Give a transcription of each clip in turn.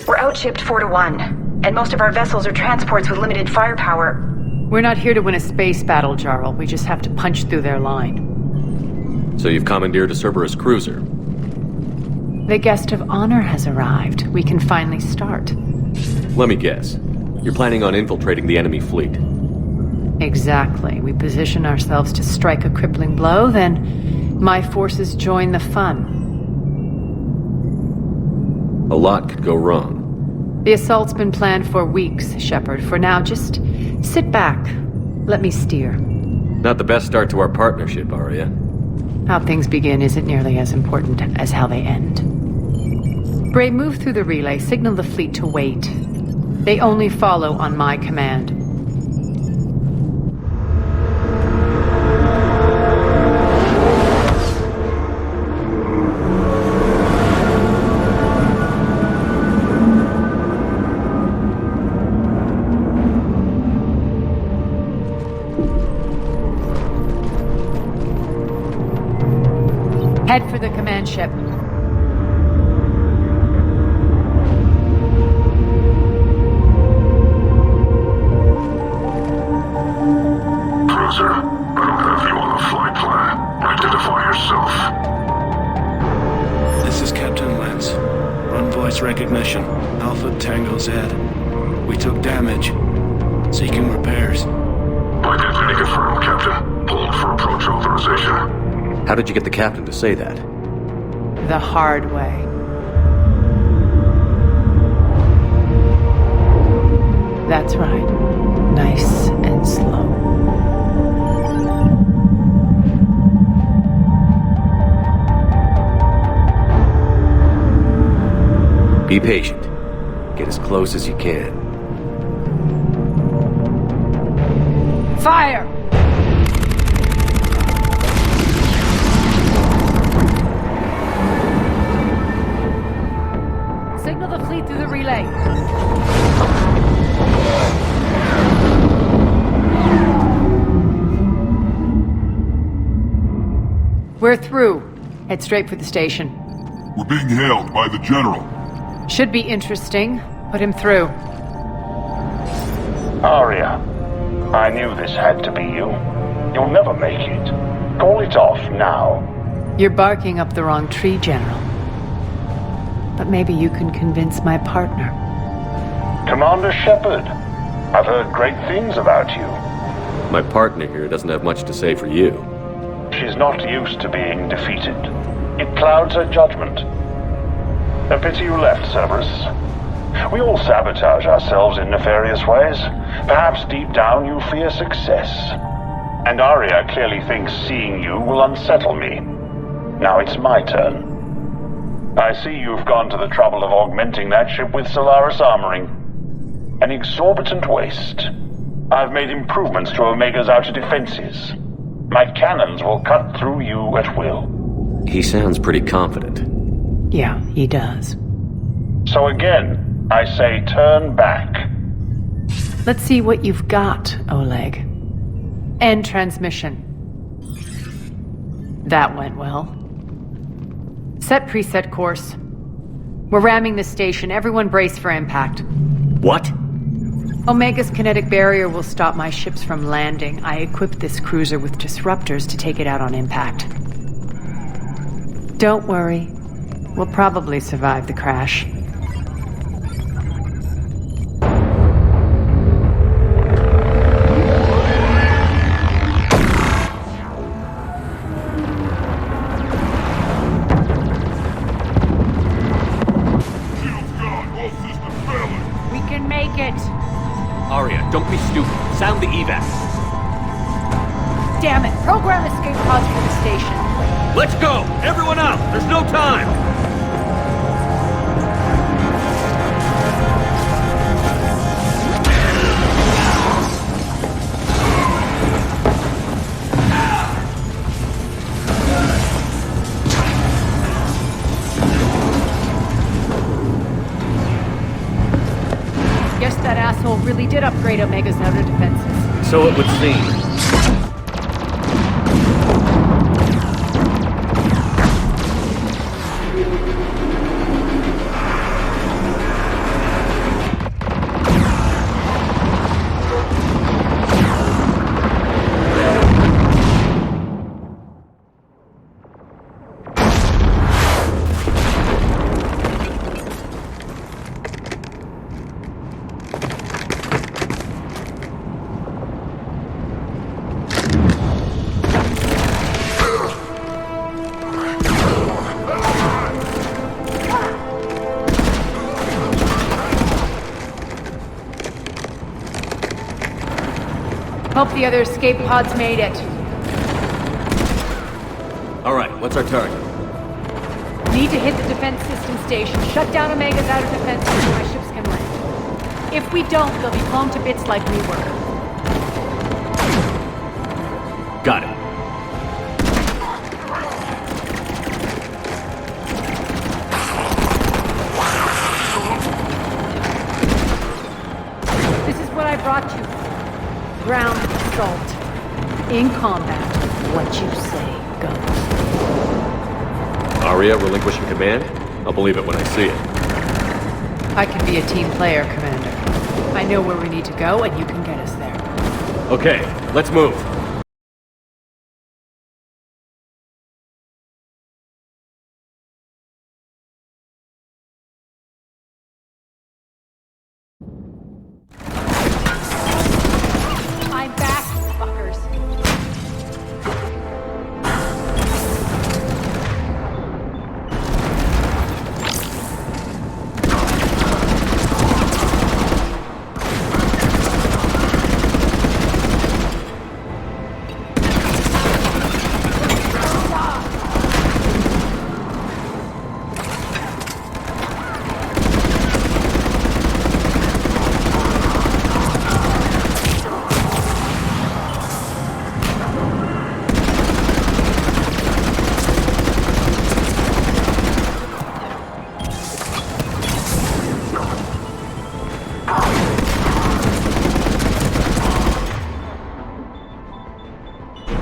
We're outshipped 4-1, and most of our vessels are transports with limited firepower. We're not here to win a space battle, Jarl. We just have to punch through their line. So you've commandeered a Cerberus cruiser? The guest of honor has arrived. We can finally start. Let me guess. You're planning on infiltrating the enemy fleet? Exactly. We position ourselves to strike a crippling blow, then my forces join the fun. A lot could go wrong. The assault's been planned for weeks, Shepard. For now, just sit back. Let me steer. Not the best start to our partnership, Arya. How things begin isn't nearly as important as how they end. Bray, move through the relay. Signal the fleet to wait. They only follow on my command. Head for the command ship. Cruiser, I don't have you on the flight plan. Identify yourself. This is Captain Lance. Run voice recognition. Alpha Tango Z. We took damage. Seeking repairs. Identity confirmed, Captain. Hold for approach authorization. How did you get the captain to say that? The hard way. That's right. Nice and slow. Be patient. Get as close as you can. Fire! Signal the fleet through the relay. We're through. Head straight for the station. We're being hailed by the General. Should be interesting. Put him through. Arya, I knew this had to be you. You'll never make it. Call it off now. You're barking up the wrong tree, General. But maybe you can convince my partner. Commander Shepard, I've heard great things about you. My partner here doesn't have much to say for you. She's not used to being defeated. It clouds her judgment. A pity you left, Cerberus. We all sabotage ourselves in nefarious ways. Perhaps deep down you fear success. And Arya clearly thinks seeing you will unsettle me. Now it's my turn. I see you've gone to the trouble of augmenting that ship with Solaris armoring. An exorbitant waste. I've made improvements to Omega's outer defenses. My cannons will cut through you at will. He sounds pretty confident. Yeah, he does. So again, I say turn back. Let's see what you've got, Oleg. End transmission. That went well. Set preset course. We're ramming the station. Everyone brace for impact. What? Omega's kinetic barrier will stop my ships from landing. I equipped this cruiser with disruptors to take it out on impact. Don't worry. We'll probably survive the crash. We can make it! Arya, don't be stupid. Sound the evac. Damn it! Program escape pods for the station. Let's go! Everyone out! There's no time! Guess that asshole really did upgrade Omega's outer defenses. So it would seem. Hope the other escape pods made it. Alright, what's our target? Need to hit the defense system station, shut down Omega's outer defense so my ships can land. If we don't, they'll be blown to bits like we were. Got it. This is what I brought you. Ground assault. In combat, what you say goes. Aria relinquishing command? I'll believe it when I see it. I can be a team player, Commander. I know where we need to go, and you can get us there. Okay, let's move. I'm back, fuckers.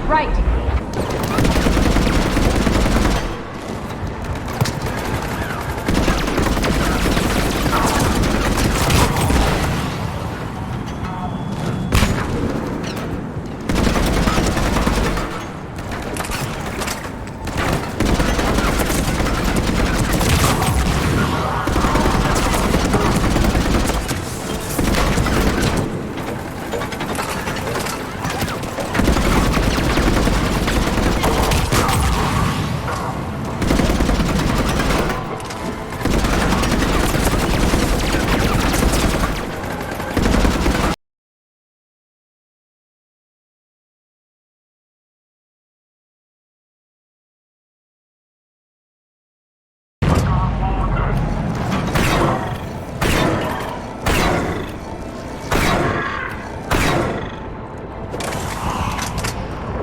Right.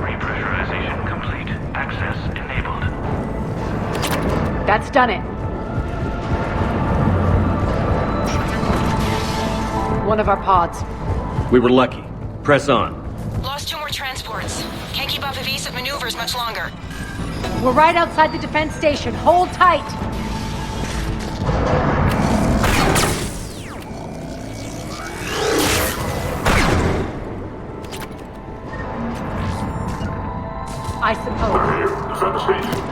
Repressurization complete. Access enabled. That's done it. One of our pods. We were lucky. Press on. Lost 2 more transports. Can't keep up evasive maneuvers much longer. We're right outside the defense station. Hold tight. I suppose. Here, defend the station.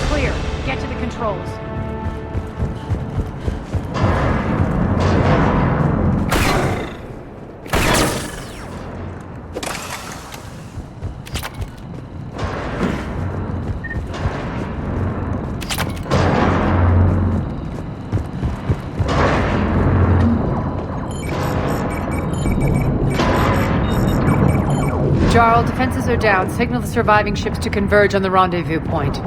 Clear. Get to the controls. Jarl, defenses are down. Signal the surviving ships to converge on the rendezvous point.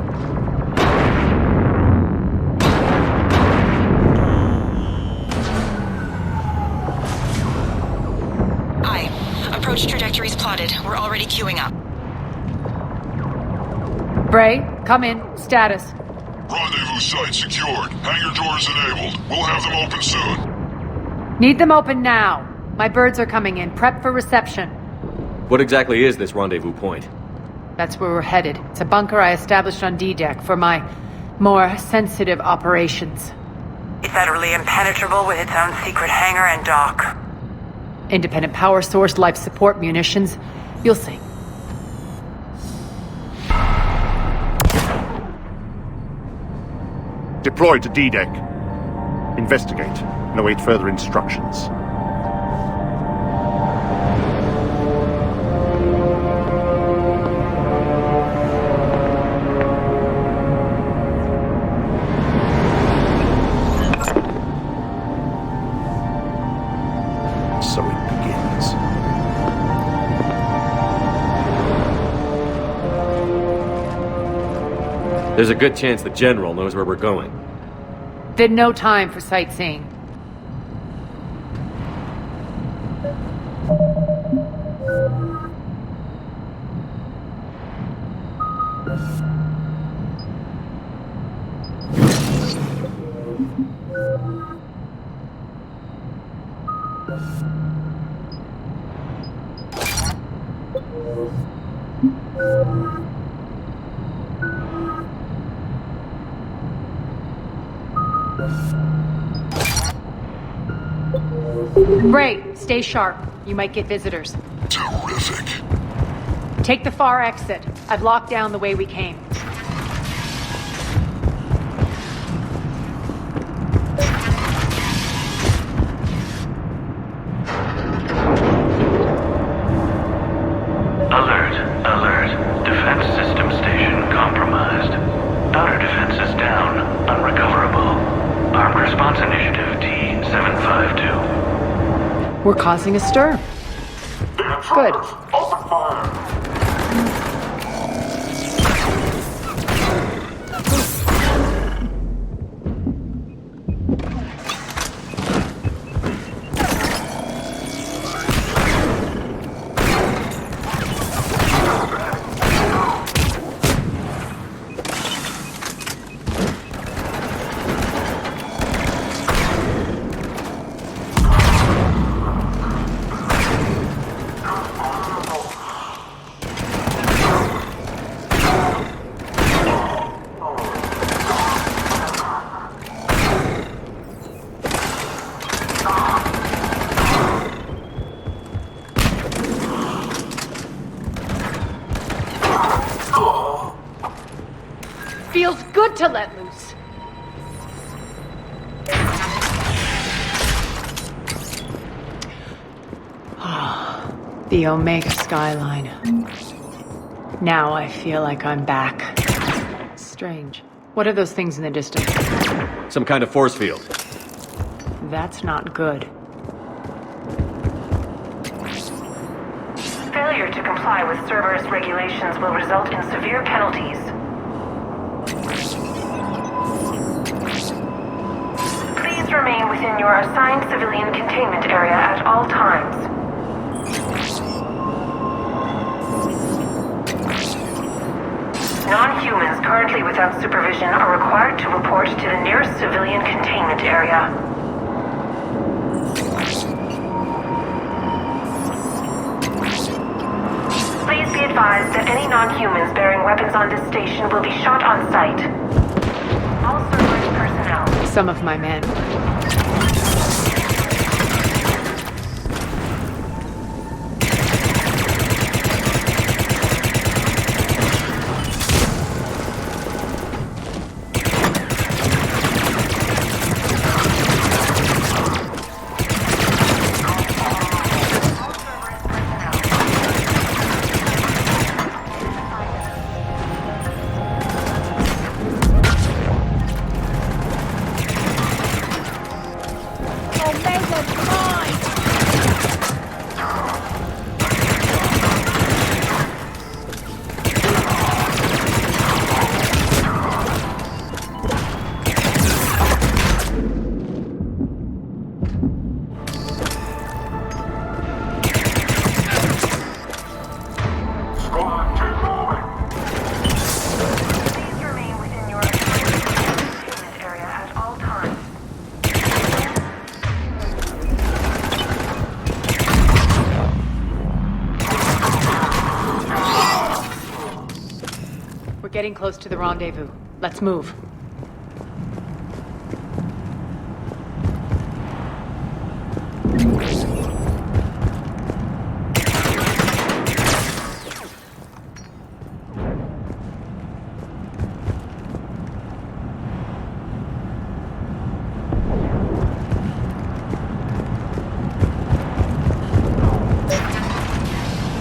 Aye. Approach trajectories plotted. We're already queuing up. Bray, come in. Status. Rendezvous site secured. Hangar doors enabled. We'll have them open soon. Need them open now. My birds are coming in. Prep for reception. What exactly is this rendezvous point? That's where we're headed. It's a bunker I established on D-Deck for my more sensitive operations. Is that really impenetrable with its own secret hangar and dock? Independent power source, life support, munitions. You'll see. Deploy to D-Deck. Investigate and await further instructions. So it begins. There's a good chance the General knows where we're going. Then no time for sightseeing. Ray, stay sharp. You might get visitors. Terrific. Take the far exit. I've locked down the way we came. Alert. Defense system station compromised. Outer defenses down. Unrecoverable. Armed Response Initiative D-752. We're causing a stir. Good. Open fire! Feels good to let loose. The Omega skyline. Now I feel like I'm back. Strange. What are those things in the distance? Some kind of force field. That's not good. Failure to comply with Cerberus regulations will result in severe penalties. Please remain within your assigned civilian containment area at all times. Non-humans currently without supervision are required to report to the nearest civilian containment area. Please be advised that any non-humans bearing weapons on this station will be shot on sight. All Cerberus personnel. Some of my men. Getting close to the rendezvous. Let's move.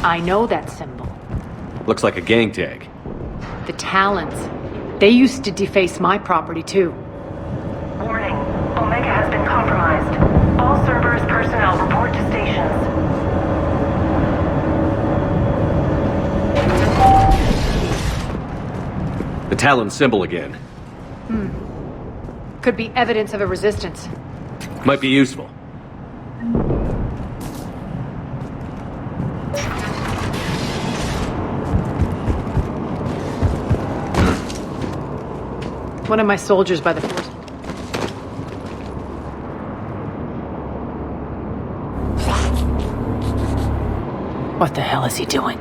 I know that symbol. Looks like a gang tag. The Talons. They used to deface my property, too. Warning. Omega has been compromised. All Cerberus personnel report to stations. The Talon symbol again. Could be evidence of a resistance. Might be useful. One of my soldiers by the force. What the hell is he doing?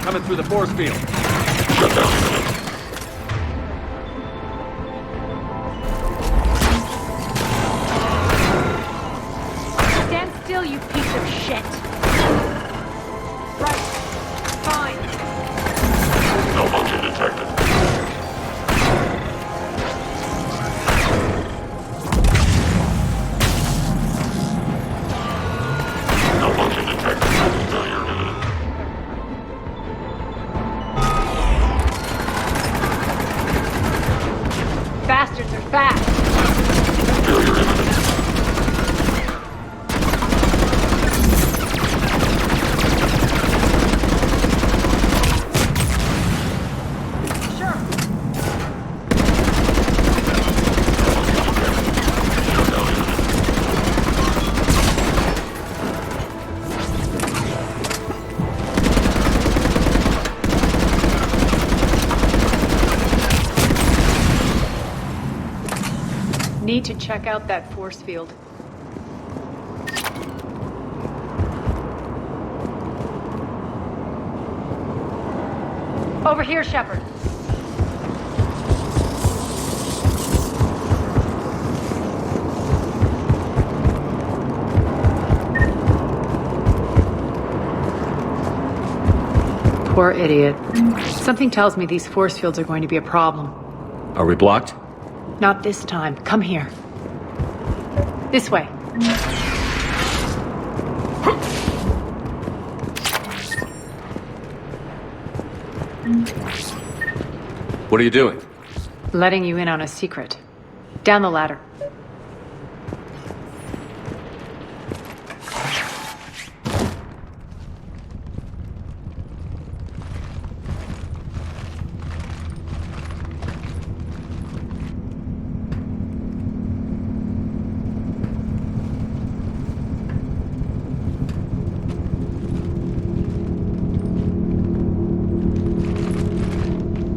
Coming through the force field. Shut down a minute. Stand still, you piece of shit. Right. Fine. No motion detected. No motion detected. Failure imminent. Bastards are fast. Failure imminent. Sure. Shutdown imminent. Need to check out that force field. Over here, Shepard. Poor idiot. Something tells me these force fields are going to be a problem. Are we blocked? Not this time. Come here. This way. What are you doing? Letting you in on a secret. Down the ladder.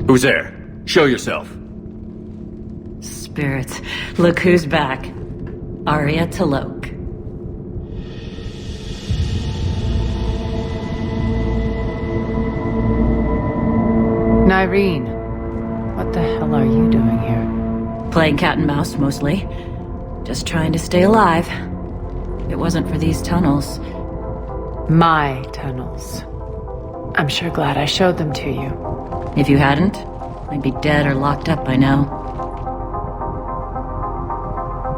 Who's there? Show yourself. Spirits, look who's back. Arya Talok. Nyreen, what the hell are you doing here? Playing cat and mouse, mostly. Just trying to stay alive. If it wasn't for these tunnels. My tunnels. I'm sure glad I showed them to you. If you hadn't, I'd be dead or locked up by now.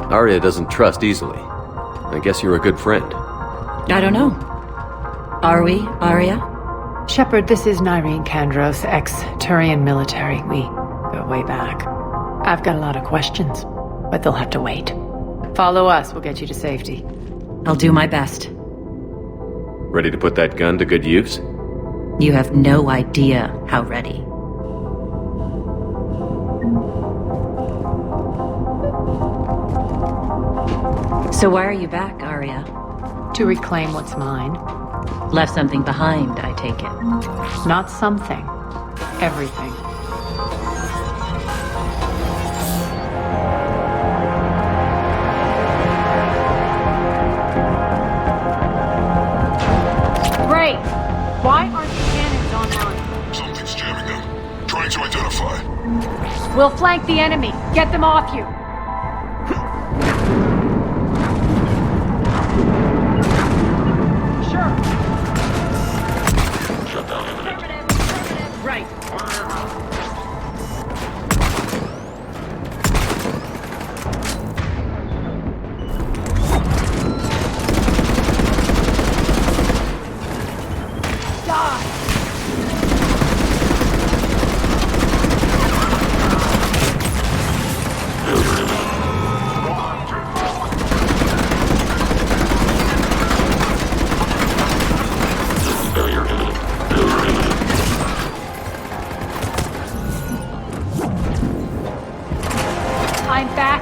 Arya doesn't trust easily. I guess you're a good friend. I don't know. Are we, Arya? Shepard, this is Nyreen Kandros, ex-Turian military. We go way back. I've got a lot of questions, but they'll have to wait. Follow us, we'll get you to safety. I'll do my best. Ready to put that gun to good use? You have no idea how ready. So why are you back, Arya? To reclaim what's mine. Left something behind, I take it. Not something. Everything. We'll flank the enemy. Get them off you. Sure. Shut down imminent. Affirmative. Right. I'm back.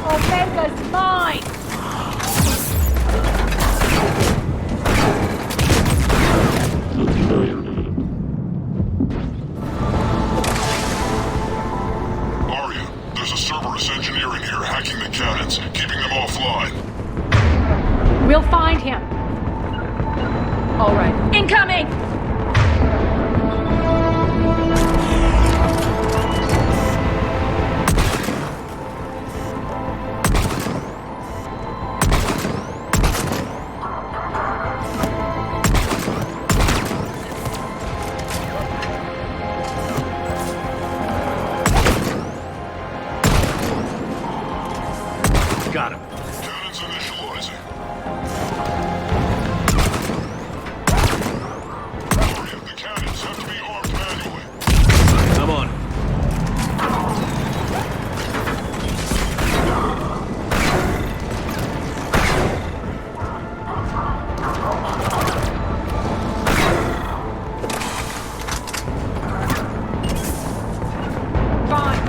Omega's mine! Arya, there's a Cerberus engineer in here hacking the cannons, keeping them offline. We'll find him. All right. Incoming! Got him. Cannons initializing. Arya, the cannons have to be armed manually. I'm on. Fine.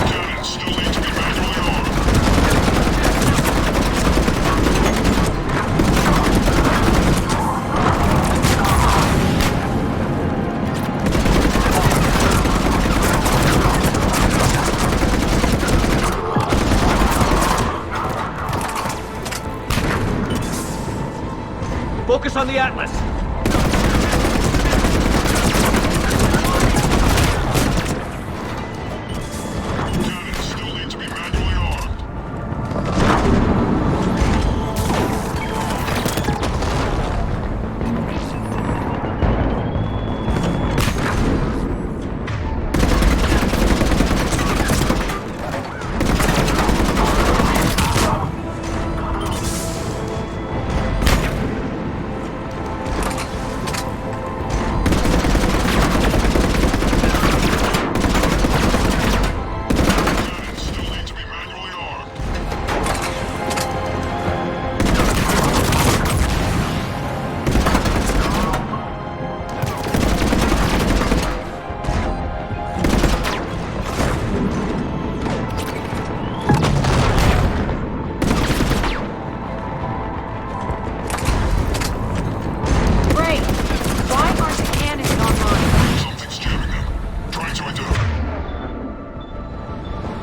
Cannons still need to be manually armed. Focus on the Atlas. Cannons still need to be manually armed. Cannons still need to be manually armed. Great. Why aren't the cannons online? Something's jamming them. Trying to identify.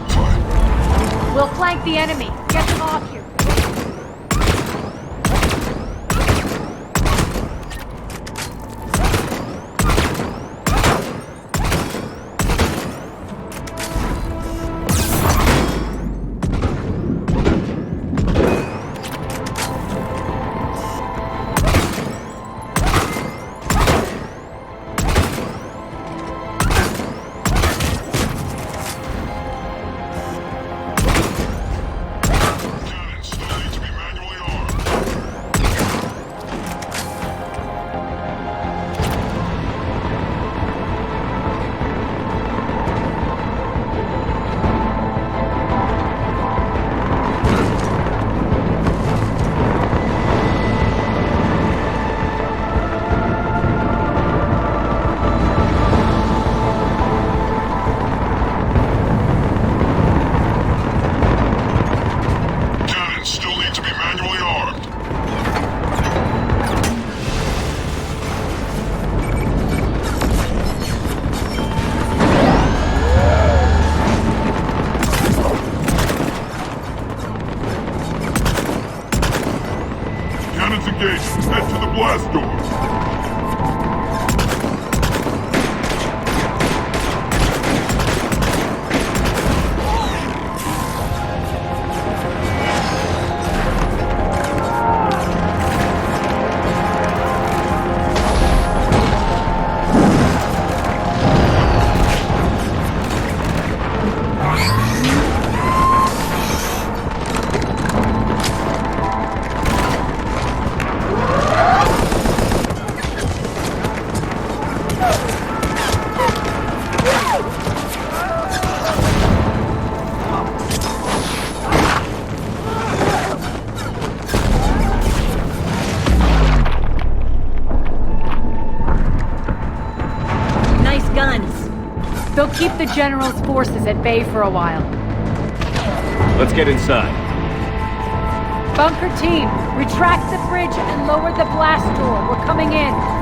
Fine. We'll flank the enemy. Get them off you. They'll keep the General's forces at bay for a while. Let's get inside. Bunker team, retract the bridge and lower the blast door. We're coming in.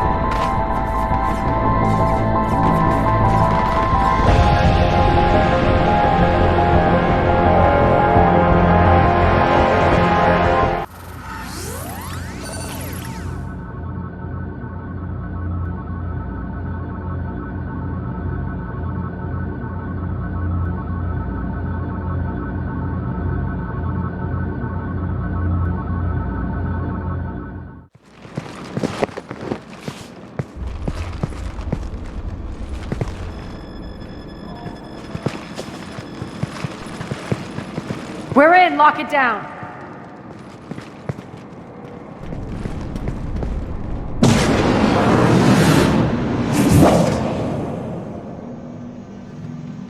We're in, lock it down.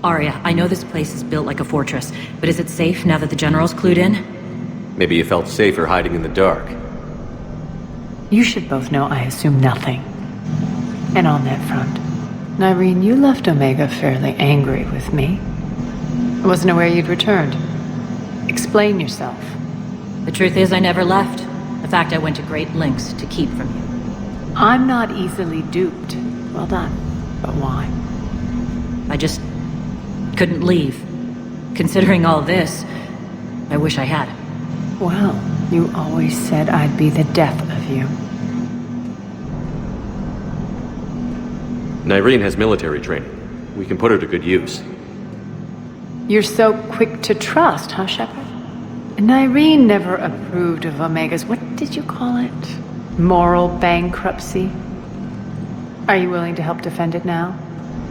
Arya, I know this place is built like a fortress, but is it safe now that the General's clued in? Maybe you felt safer hiding in the dark. You should both know I assume nothing. And on that front, Nyreen, you left Omega fairly angry with me. I wasn't aware you'd returned. Explain yourself. The truth is, I never left. In fact, I went to great lengths to keep from you. I'm not easily duped. Well done. But why? I just couldn't leave. Considering all this, I wish I had. Well, you always said I'd be the death of you. Nyreen has military training. We can put her to good use. You're so quick to trust, huh, Shepard? Nyreen never approved of Omega's, what did you call it? Moral bankruptcy? Are you willing to help defend it now?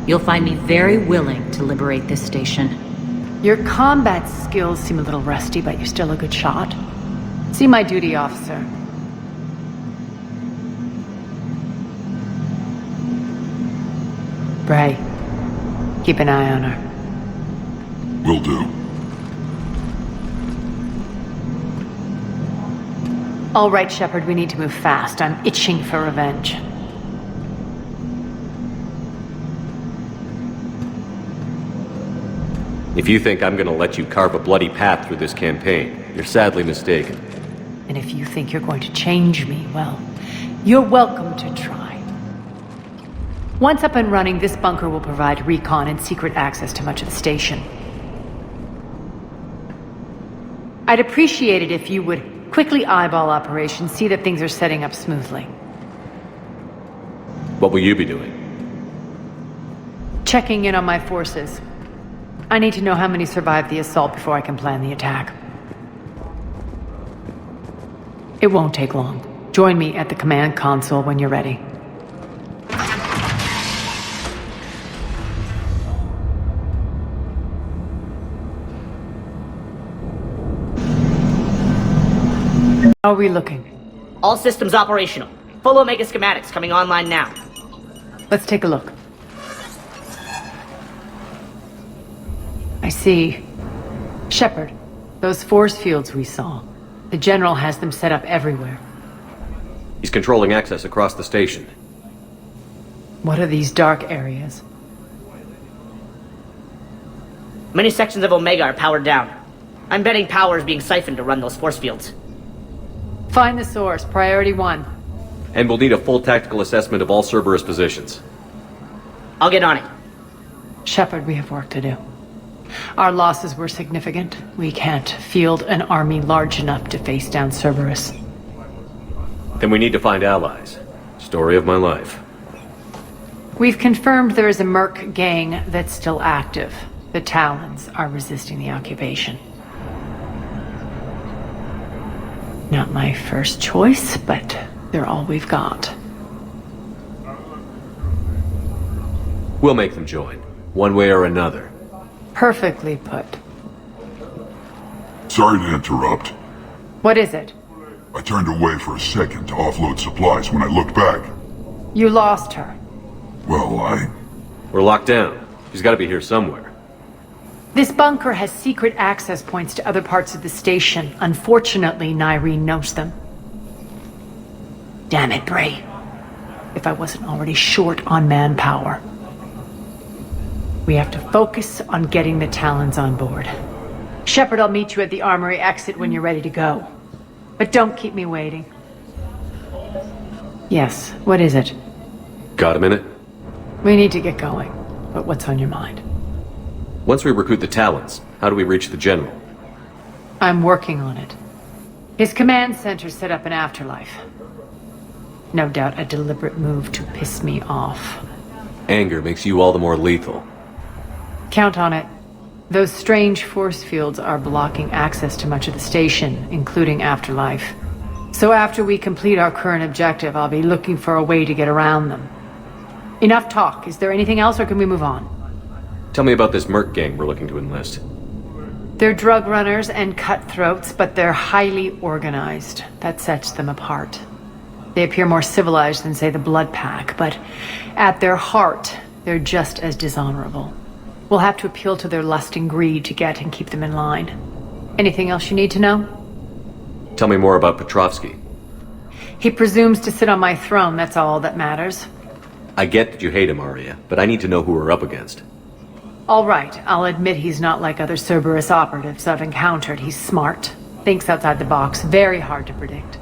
You'll find me very willing to liberate this station. Your combat skills seem a little rusty, but you're still a good shot. See my duty officer. Bray, keep an eye on her. Will do. All right, Shepard, we need to move fast. I'm itching for revenge. If you think I'm gonna let you carve a bloody path through this campaign, you're sadly mistaken. And if you think you're going to change me, well, you're welcome to try. Once up and running, this bunker will provide recon and secret access to much of the station. I'd appreciate it if you would quickly eyeball operations, see that things are setting up smoothly. What will you be doing? Checking in on my forces. I need to know how many survived the assault before I can plan the attack. It won't take long. Join me at the command console when you're ready. How are we looking? All systems operational. Full Omega schematics coming online now. Let's take a look. I see. Shepard, those force fields we saw. The General has them set up everywhere. He's controlling access across the station. What are these dark areas? Many sections of Omega are powered down. I'm betting power is being siphoned to run those force fields. Find the source, priority 1. And we'll need a full tactical assessment of all Cerberus positions. I'll get on it. Shepard, we have work to do. Our losses were significant. We can't field an army large enough to face down Cerberus. Then we need to find allies. Story of my life. We've confirmed there is a Merc gang that's still active. The Talons are resisting the occupation. Not my first choice, but they're all we've got. We'll make them join, one way or another. Perfectly put. Sorry to interrupt. What is it? I turned away for a second to offload supplies when I looked back. You lost her. Well, We're locked down. She's gotta be here somewhere. This bunker has secret access points to other parts of the station. Unfortunately, Nyreen knows them. Damn it, Bray. If I wasn't already short on manpower. We have to focus on getting the Talons on board. Shepard, I'll meet you at the armory exit when you're ready to go. But don't keep me waiting. Yes, what is it? Got a minute? We need to get going. But what's on your mind? Once we recruit the Talons, how do we reach the General? I'm working on it. His command center set up an afterlife. No doubt a deliberate move to piss me off. Anger makes you all the more lethal. Count on it. Those strange force fields are blocking access to much of the station, including Afterlife. So after we complete our current objective, I'll be looking for a way to get around them. Enough talk. Is there anything else, or can we move on? Tell me about this merc gang we're looking to enlist. They're drug runners and cutthroats, but they're highly organized. That sets them apart. They appear more civilized than, say, the Blood Pack, but at their heart, they're just as dishonorable. We'll have to appeal to their lust and greed to get and keep them in line. Anything else you need to know? Tell me more about Petrovsky. He presumes to sit on my throne, that's all that matters. I get that you hate him, Arya, but I need to know who we're up against. All right, I'll admit he's not like other Cerberus operatives I've encountered. He's smart, thinks outside the box, very hard to predict.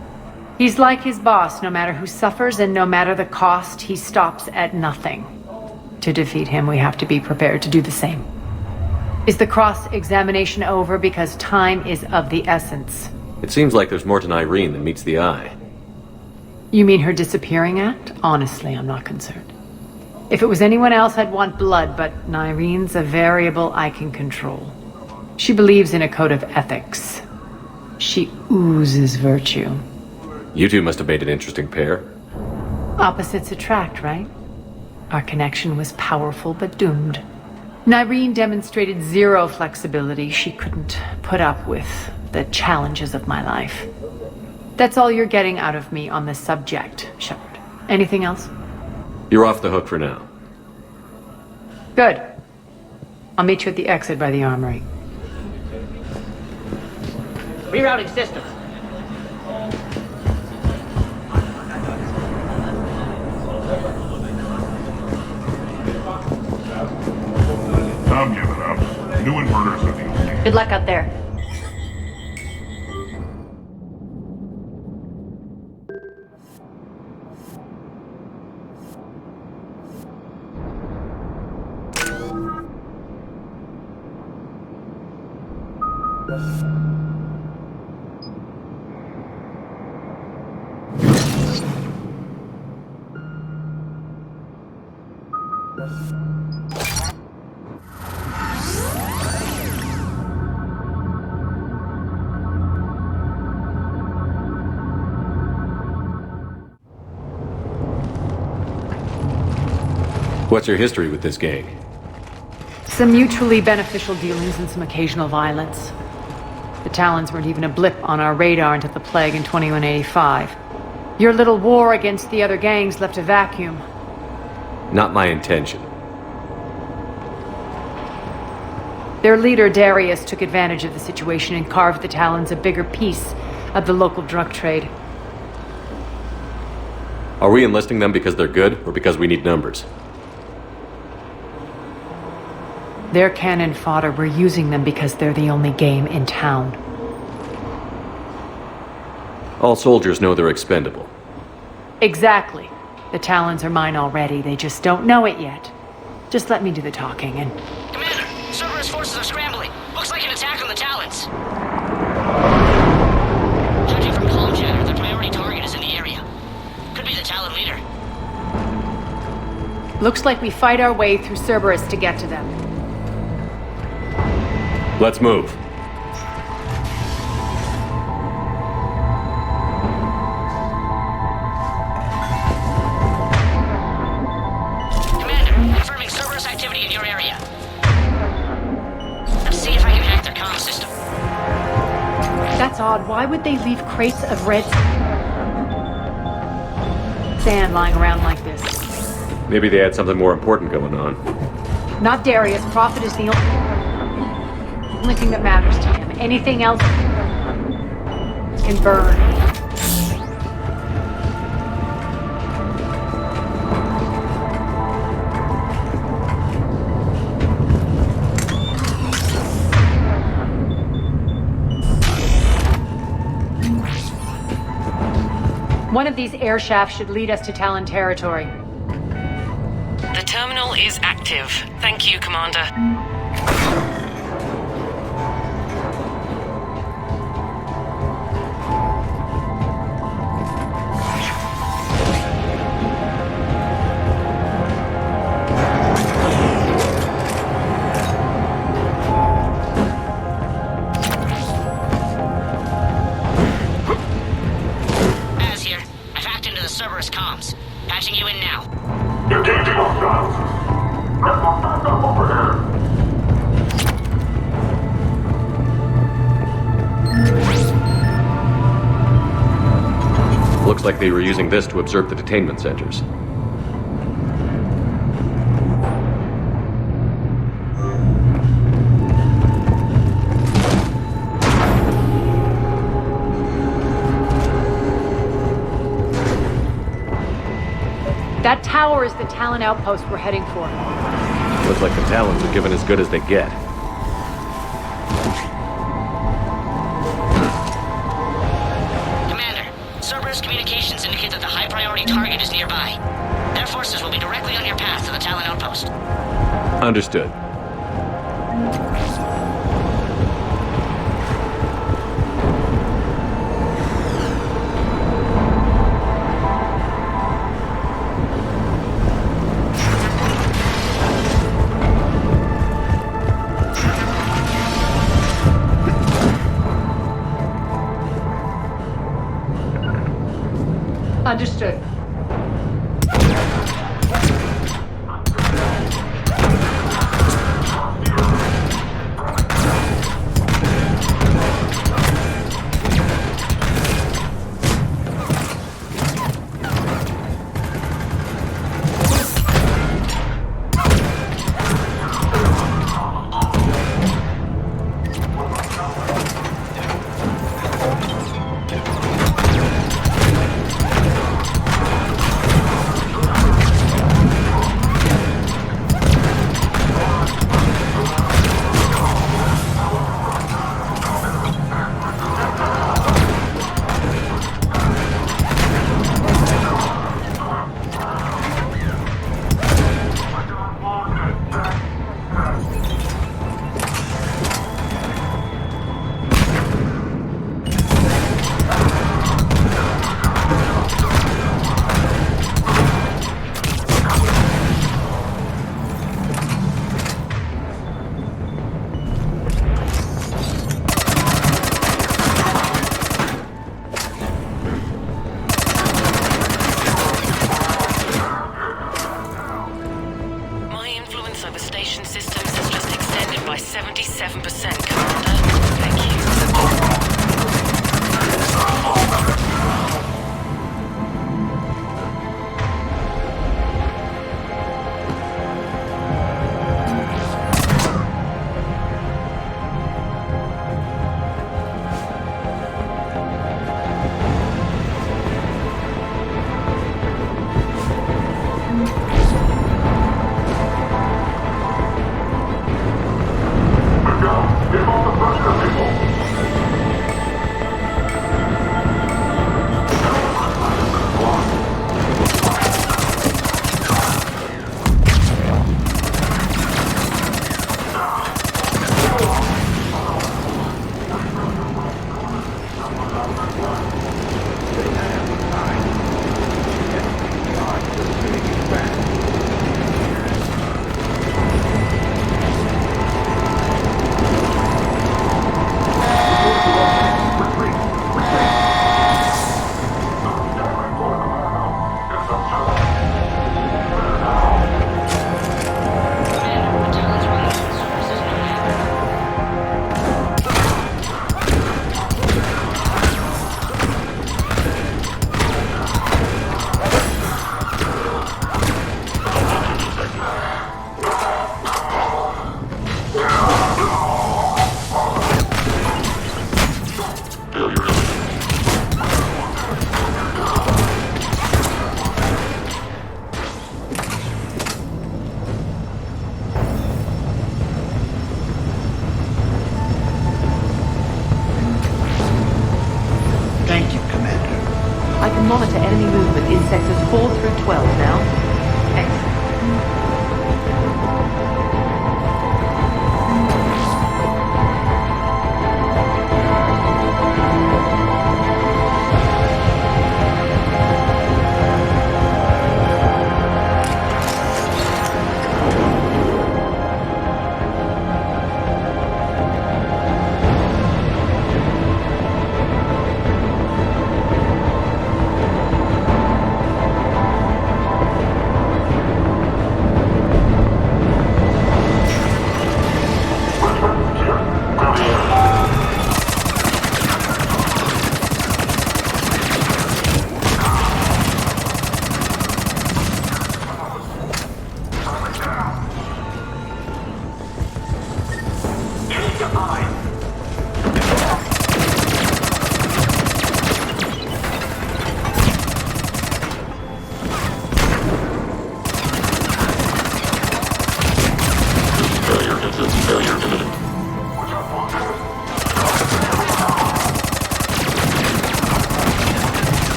He's like his boss, no matter who suffers and no matter the cost, he stops at nothing. To defeat him, we have to be prepared to do the same. Is the cross-examination over? Because time is of the essence. It seems like there's more to Irene than meets the eye. You mean her disappearing act? Honestly, I'm not concerned. If it was anyone else, I'd want blood, but Irene's a variable I can control. She believes in a code of ethics. She oozes virtue. You two must have made an interesting pair. Opposites attract, right? Our connection was powerful but doomed. Irene demonstrated zero flexibility. She couldn't put up with the challenges of my life. That's all you're getting out of me on this subject, Shepard. Anything else? You're off the hook for now. Good. I'll meet you at the exit by the armory. Rerouting systems. I'm giving up. New inverters are the only. Good luck out there. What's your history with this gang? Some mutually beneficial dealings and some occasional violence. The Talons weren't even a blip on our radar until the plague in 2185. Your little war against the other gangs left a vacuum. Not my intention. Their leader, Darius, took advantage of the situation and carved the Talons a bigger piece of the local drug trade. Are we enlisting them because they're good, or because we need numbers? They're cannon fodder. We're using them because they're the only game in town. All soldiers know they're expendable. Exactly. The Talons are mine already. They just don't know it yet. Just let me do the talking and... Commander, Cerberus forces are scrambling. Looks like an attack on the Talons. Judging from comm chatter, their priority target is in the area. Could be the Talon leader. Looks like we fight our way through Cerberus to get to them. Let's move. Commander, confirming Cerberus activity in your area. Let's see if I can hack their comm system. That's odd. Why would they leave crates of red sand lying around like this? Maybe they had something more important going on. Not Darius. Prophet is the only thing that matters to him. Anything else can burn. One of these air shafts should lead us to Talon territory. The terminal is active. Thank you, Commander. Cerberus comms. Patching you in now. Engaging hostiles. Get the backup overhead. Looks like they were using this to observe the detainment centers. That tower is the Talon outpost we're heading for. Looks like the Talons are given as good as they get. Commander, Cerberus communications indicate that the high-priority target is nearby. Their forces will be directly on your path to the Talon outpost. Understood. Understood. sectors 4 through 12 now. Excellent.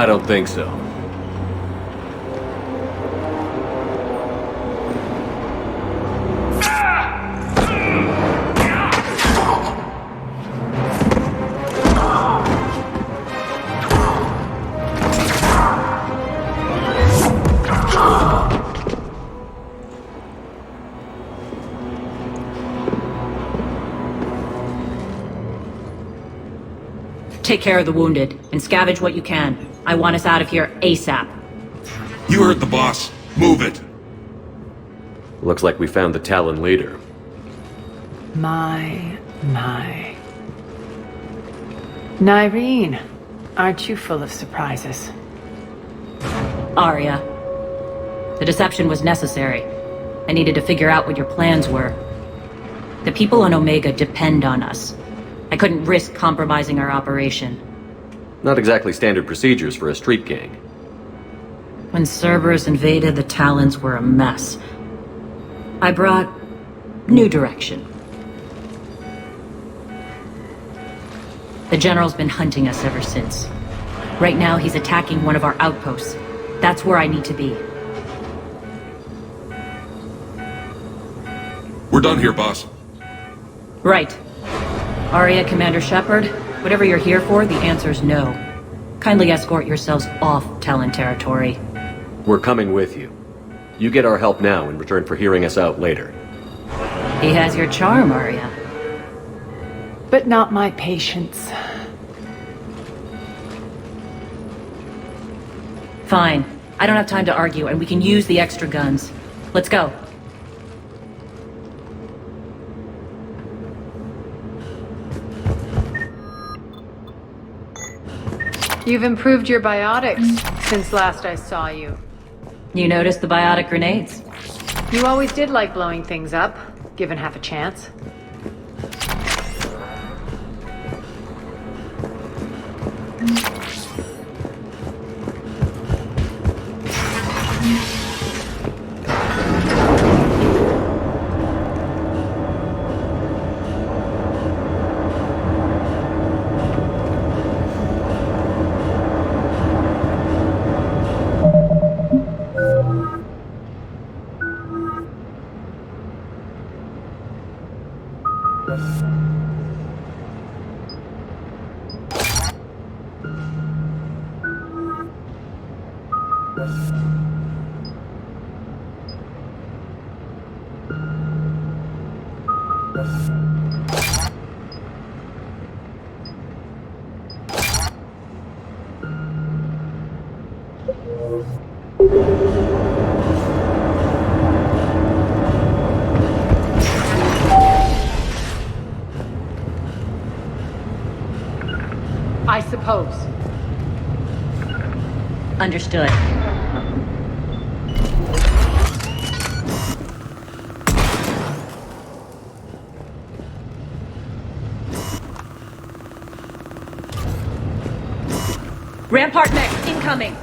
I don't think so. Take care of the wounded, and scavenge what you can. I want us out of here ASAP. You heard the boss. Move it. Looks like we found the Talon leader. My. Nyreen, aren't you full of surprises? Arya. The deception was necessary. I needed to figure out what your plans were. The people on Omega depend on us. I couldn't risk compromising our operation. Not exactly standard procedures for a street gang. When Cerberus invaded, the Talons were a mess. I brought new direction. The General's been hunting us ever since. Right now, he's attacking one of our outposts. That's where I need to be. We're done here, boss. Right. Arya, Commander Shepard, whatever you're here for, the answer's no. Kindly escort yourselves off Talon territory. We're coming with you. You get our help now in return for hearing us out later. He has your charm, Arya. But not my patience. Fine. I don't have time to argue, and we can use the extra guns. Let's go. You've improved your biotics since last I saw you. You noticed the biotic grenades? You always did like blowing things up, given half a chance. I suppose. Understood. Rampart mech incoming!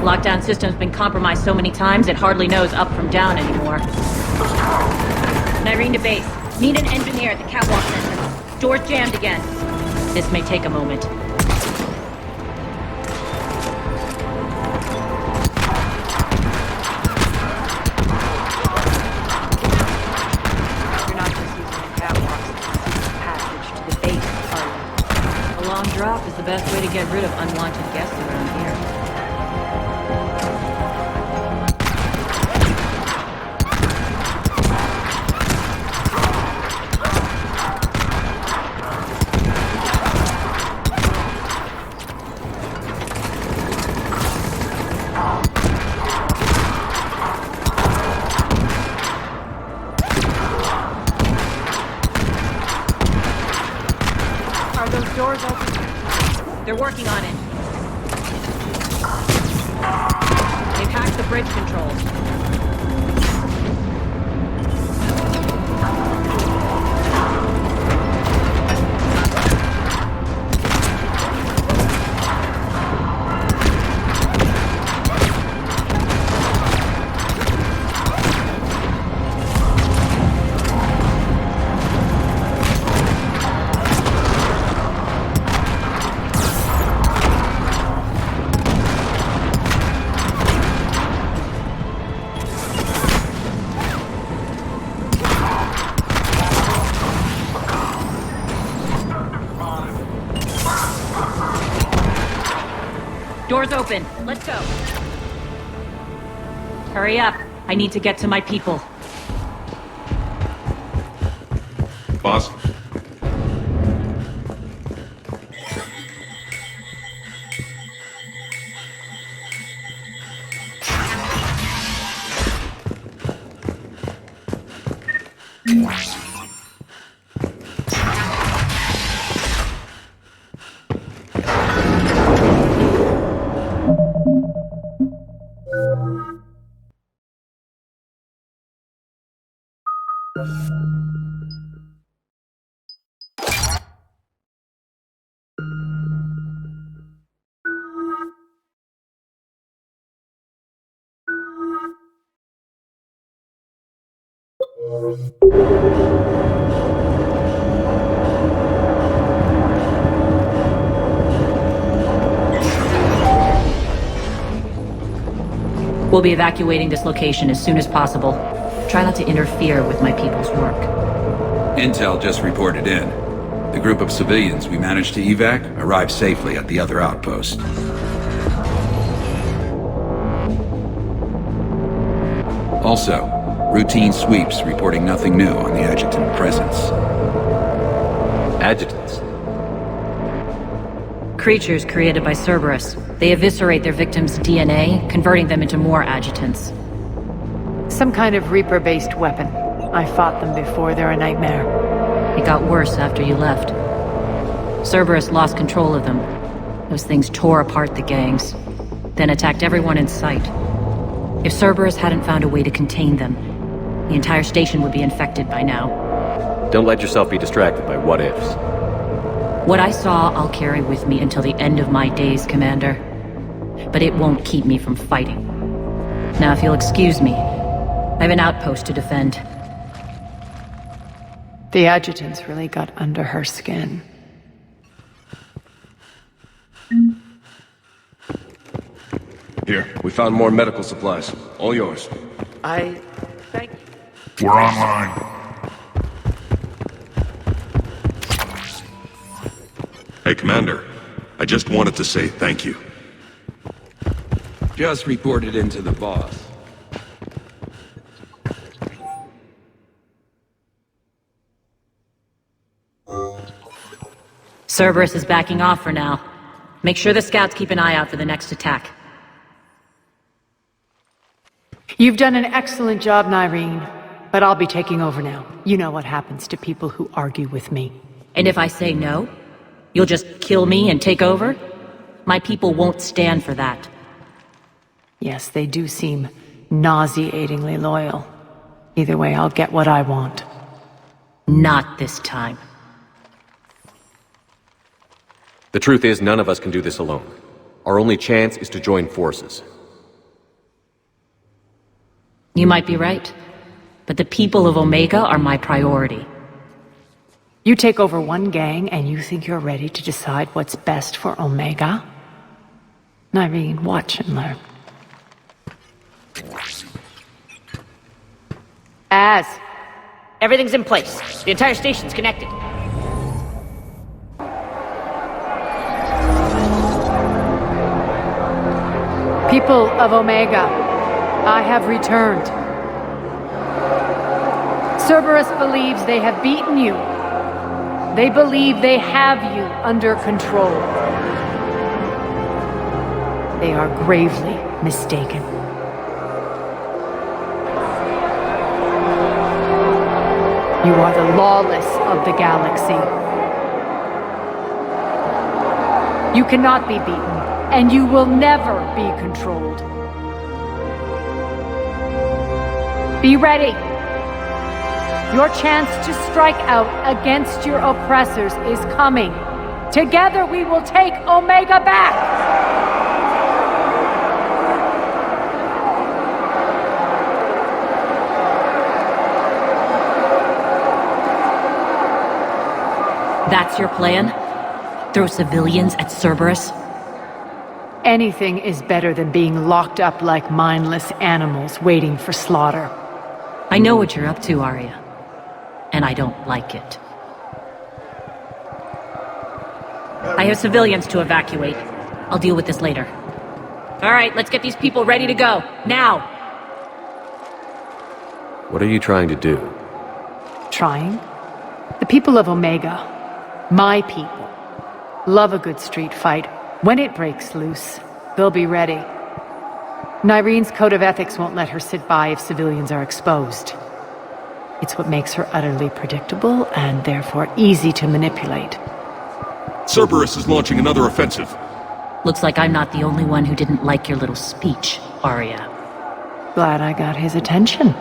Lockdown system's been compromised so many times it hardly knows up from down anymore. Irene to base. Need an engineer at the catwalk entrance. Door's jammed again. This may take a moment. You're not just using the catwalk as a passage to the base, are you? A long drop is the best way to get rid of unwanted guests around here. Doors open. They're working on it. They've hacked the bridge controls. Door's open. Let's go. Hurry up. I need to get to my people. Boss? We'll be evacuating this location as soon as possible. Try not to interfere with my people's work. Intel just reported in. The group of civilians we managed to evac arrived safely at the other outpost. Also, routine sweeps reporting nothing new on the adjutant presence. Adjutants? Creatures created by Cerberus. They eviscerate their victims' DNA, converting them into more adjutants. Some kind of Reaper-based weapon. I fought them before, they're a nightmare. It got worse after you left. Cerberus lost control of them. Those things tore apart the gangs, then attacked everyone in sight. If Cerberus hadn't found a way to contain them, the entire station would be infected by now. Don't let yourself be distracted by what-ifs. What I saw, I'll carry with me until the end of my days, Commander. But it won't keep me from fighting. Now, if you'll excuse me, I have an outpost to defend. The adjutants really got under her skin. Here, we found more medical supplies. All yours. Thank you. We're online. Hey, Commander. I just wanted to say thank you. Just reported into the boss. Cerberus is backing off for now. Make sure the scouts keep an eye out for the next attack. You've done an excellent job, Nyreen. But I'll be taking over now. You know what happens to people who argue with me. And if I say no, you'll just kill me and take over? My people won't stand for that. Yes, they do seem nauseatingly loyal. Either way, I'll get what I want. Not this time. The truth is, none of us can do this alone. Our only chance is to join forces. You might be right, but the people of Omega are my priority. You take over one gang and you think you're ready to decide what's best for Omega? Irene, watch and learn. Everything's in place. The entire station's connected. People of Omega, I have returned. Cerberus believes they have beaten you. They believe they have you under control. They are gravely mistaken. You are the lawless of the galaxy. You cannot be beaten, and you will never be controlled. Be ready. Your chance to strike out against your oppressors is coming. Together we will take Omega back! That's your plan? Throw civilians at Cerberus? Anything is better than being locked up like mindless animals waiting for slaughter. I know what you're up to, Arya. And I don't like it. I have civilians to evacuate. I'll deal with this later. Alright, let's get these people ready to go. Now! What are you trying to do? Trying? The people of Omega, my people, love a good street fight. When it breaks loose, they'll be ready. Nyrene's code of ethics won't let her sit by if civilians are exposed. It's what makes her utterly predictable and therefore easy to manipulate. Cerberus is launching another offensive. Looks like I'm not the only one who didn't like your little speech, Arya. Glad I got his attention.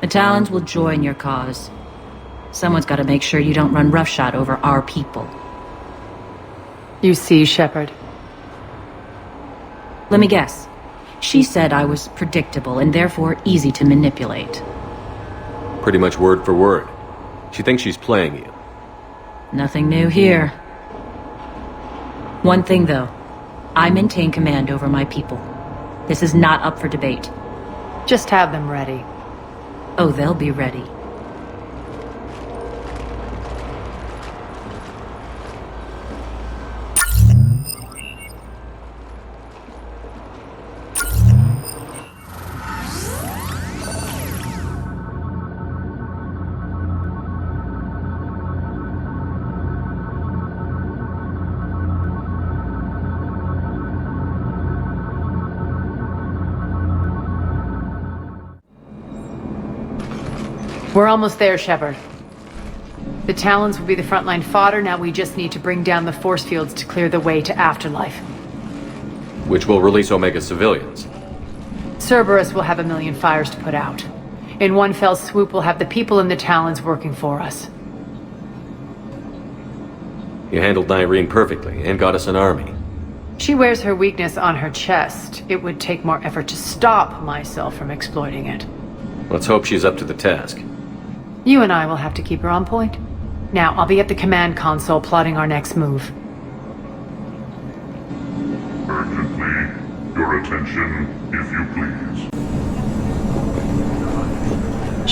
The Talons will join your cause. Someone's got to make sure you don't run roughshod over our people. You see, Shepard? Let me guess. She said I was predictable and therefore easy to manipulate. Pretty much word for word. She thinks she's playing you. Nothing new here. One thing, though. I maintain command over my people. This is not up for debate. Just have them ready. Oh, they'll be ready. We're almost there, Shepard. The Talons will be the frontline fodder, now we just need to bring down the force fields to clear the way to Afterlife. Which will release Omega civilians. Cerberus will have 1 million fires to put out. In one fell swoop, we'll have the people in the Talons working for us. You handled Irene perfectly, and got us an army. She wears her weakness on her chest. It would take more effort to stop myself from exploiting it. Let's hope she's up to the task. You and I will have to keep her on point. Now, I'll be at the command console plotting our next move. Urgently, your attention, if you please.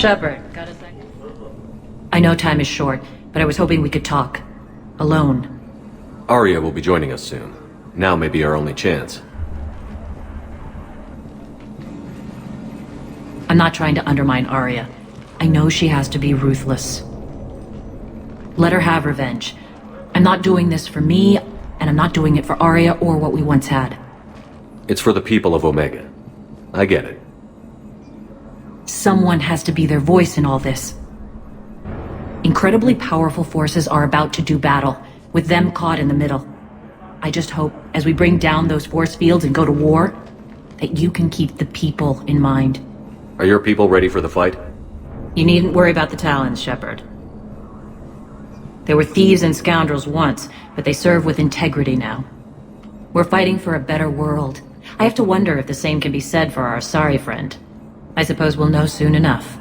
Shepard, got a second? I know time is short, but I was hoping we could talk. Alone. Arya will be joining us soon. Now may be our only chance. I'm not trying to undermine Arya. I know she has to be ruthless. Let her have revenge. I'm not doing this for me, and I'm not doing it for Arya or what we once had. It's for the people of Omega. I get it. Someone has to be their voice in all this. Incredibly powerful forces are about to do battle, with them caught in the middle. I just hope, as we bring down those force fields and go to war, that you can keep the people in mind. Are your people ready for the fight? You needn't worry about the Talons, Shepard. They were thieves and scoundrels once, but they serve with integrity now. We're fighting for a better world. I have to wonder if the same can be said for our Asari friend. I suppose we'll know soon enough.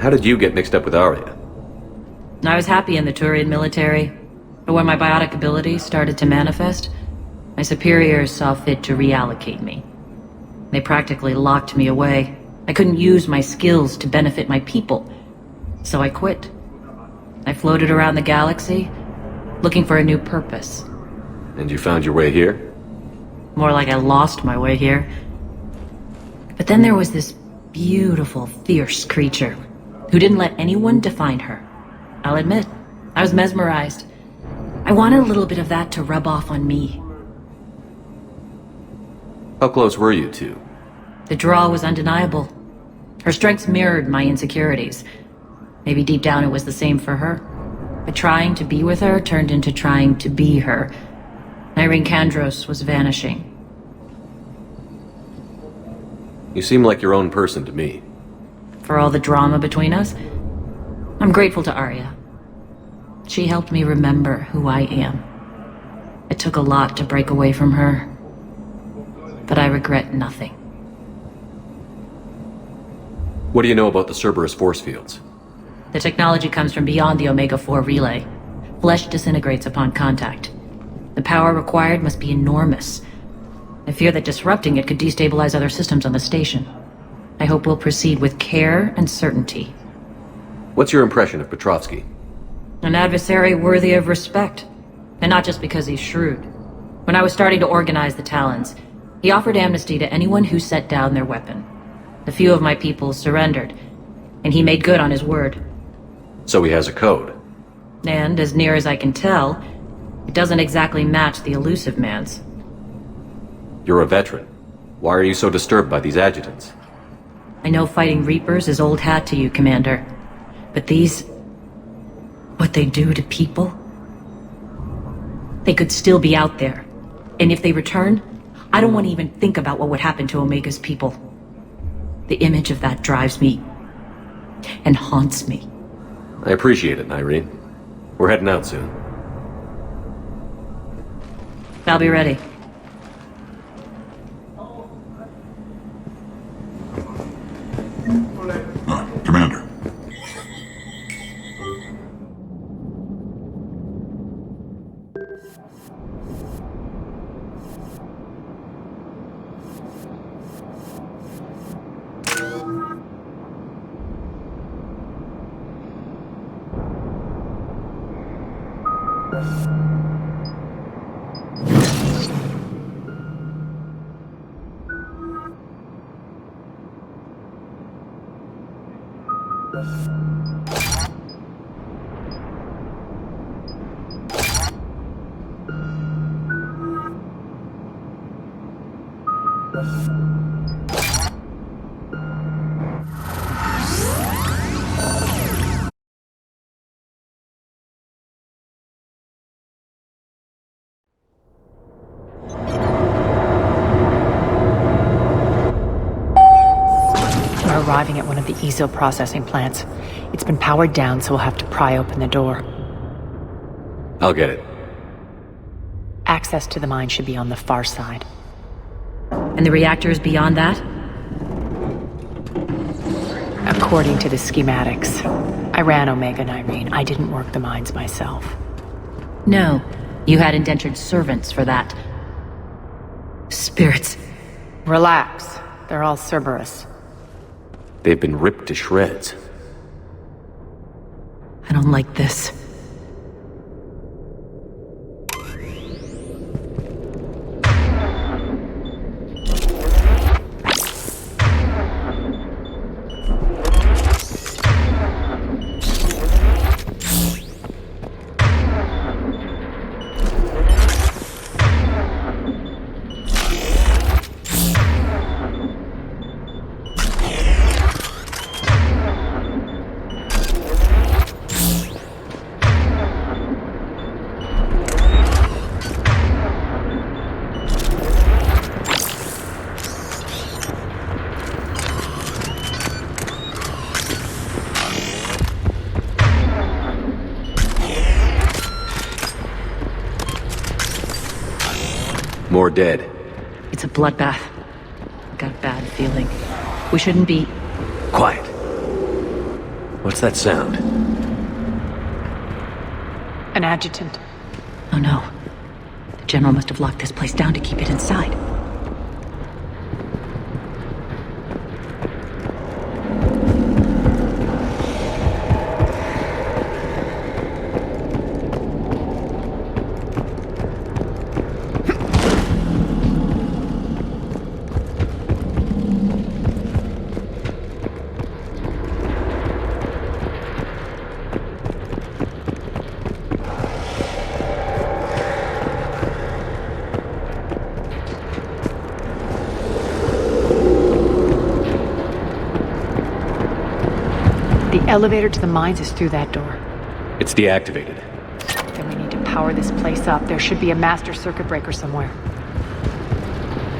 How did you get mixed up with Arya? I was happy in the Turian military, but when my biotic abilities started to manifest, my superiors saw fit to reallocate me. They practically locked me away. I couldn't use my skills to benefit my people, so I quit. I floated around the galaxy, looking for a new purpose. And you found your way here? More like I lost my way here. But then there was this beautiful, fierce creature who didn't let anyone define her. I'll admit, I was mesmerized. I wanted a little bit of that to rub off on me. How close were you two? The draw was undeniable. Her strengths mirrored my insecurities. Maybe deep down it was the same for her. But trying to be with her turned into trying to be her. Irene Kandros was vanishing. You seem like your own person to me. For all the drama between us, I'm grateful to Arya. She helped me remember who I am. It took a lot to break away from her, but I regret nothing. What do you know about the Cerberus force fields? The technology comes from beyond the Omega-4 relay. Flesh disintegrates upon contact. The power required must be enormous. I fear that disrupting it could destabilize other systems on the station. I hope we'll proceed with care and certainty. What's your impression of Petrovsky? An adversary worthy of respect. And not just because he's shrewd. When I was starting to organize the Talons, he offered amnesty to anyone who set down their weapon. A few of my people surrendered, and he made good on his word. So he has a code? And, as near as I can tell, it doesn't exactly match the elusive man's. You're a veteran. Why are you so disturbed by these adjutants? I know fighting Reapers is old hat to you, Commander. But these... what they do to people? They could still be out there. And if they return, I don't want to even think about what would happen to Omega's people. The image of that drives me... and haunts me. I appreciate it, Irene. We're heading out soon. I'll be ready. Commander. arriving at one of the ESO processing plants. It's been powered down, so we'll have to pry open the door. I'll get it. Access to the mine should be on the far side. And the reactor is beyond that? According to the schematics. I ran Omega and Irene. I didn't work the mines myself. No. You had indentured servants for that. Spirits. Relax. They're all Cerberus. They've been ripped to shreds. I don't like this. More dead. It's a bloodbath. Got a bad feeling. We shouldn't be... Quiet. What's that sound? An adjutant. Oh no. The General must have locked this place down to keep it inside. The elevator to the mines is through that door. It's deactivated. Then we need to power this place up. There should be a master circuit breaker somewhere.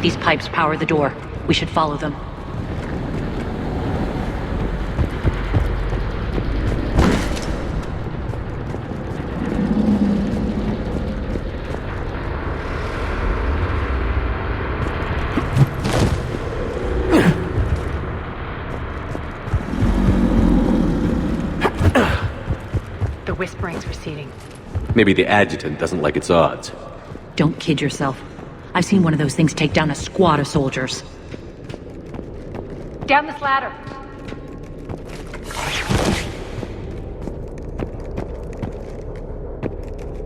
These pipes power the door. We should follow them. The whispering's receding. Maybe the adjutant doesn't like its odds. Don't kid yourself. I've seen one of those things take down a squad of soldiers. Down this ladder.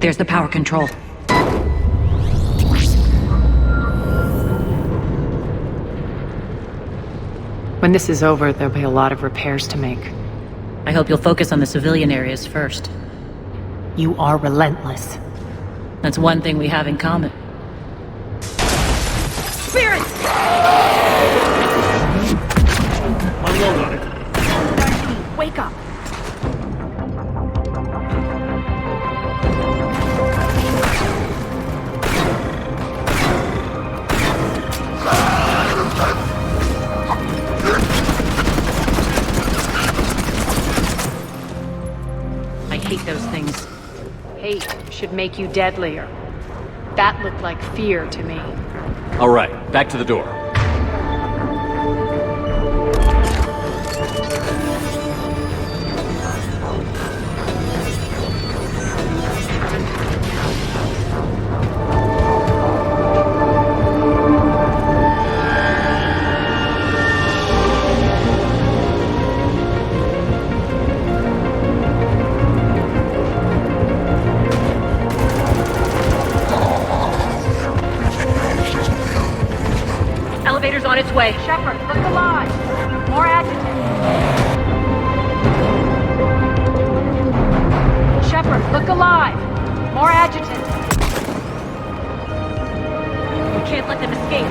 There's the power control. When this is over, there'll be a lot of repairs to make. I hope you'll focus on the civilian areas first. You are relentless. That's one thing we have in common. Spirits! Unload on it. Darcy, wake up. I hate those things. Hate should make you deadlier. That looked like fear to me. All right, back to the door. Elevator's on its way. Shepard, look alive! More adjutants. Shepard, look alive! More adjutants. We can't let them escape.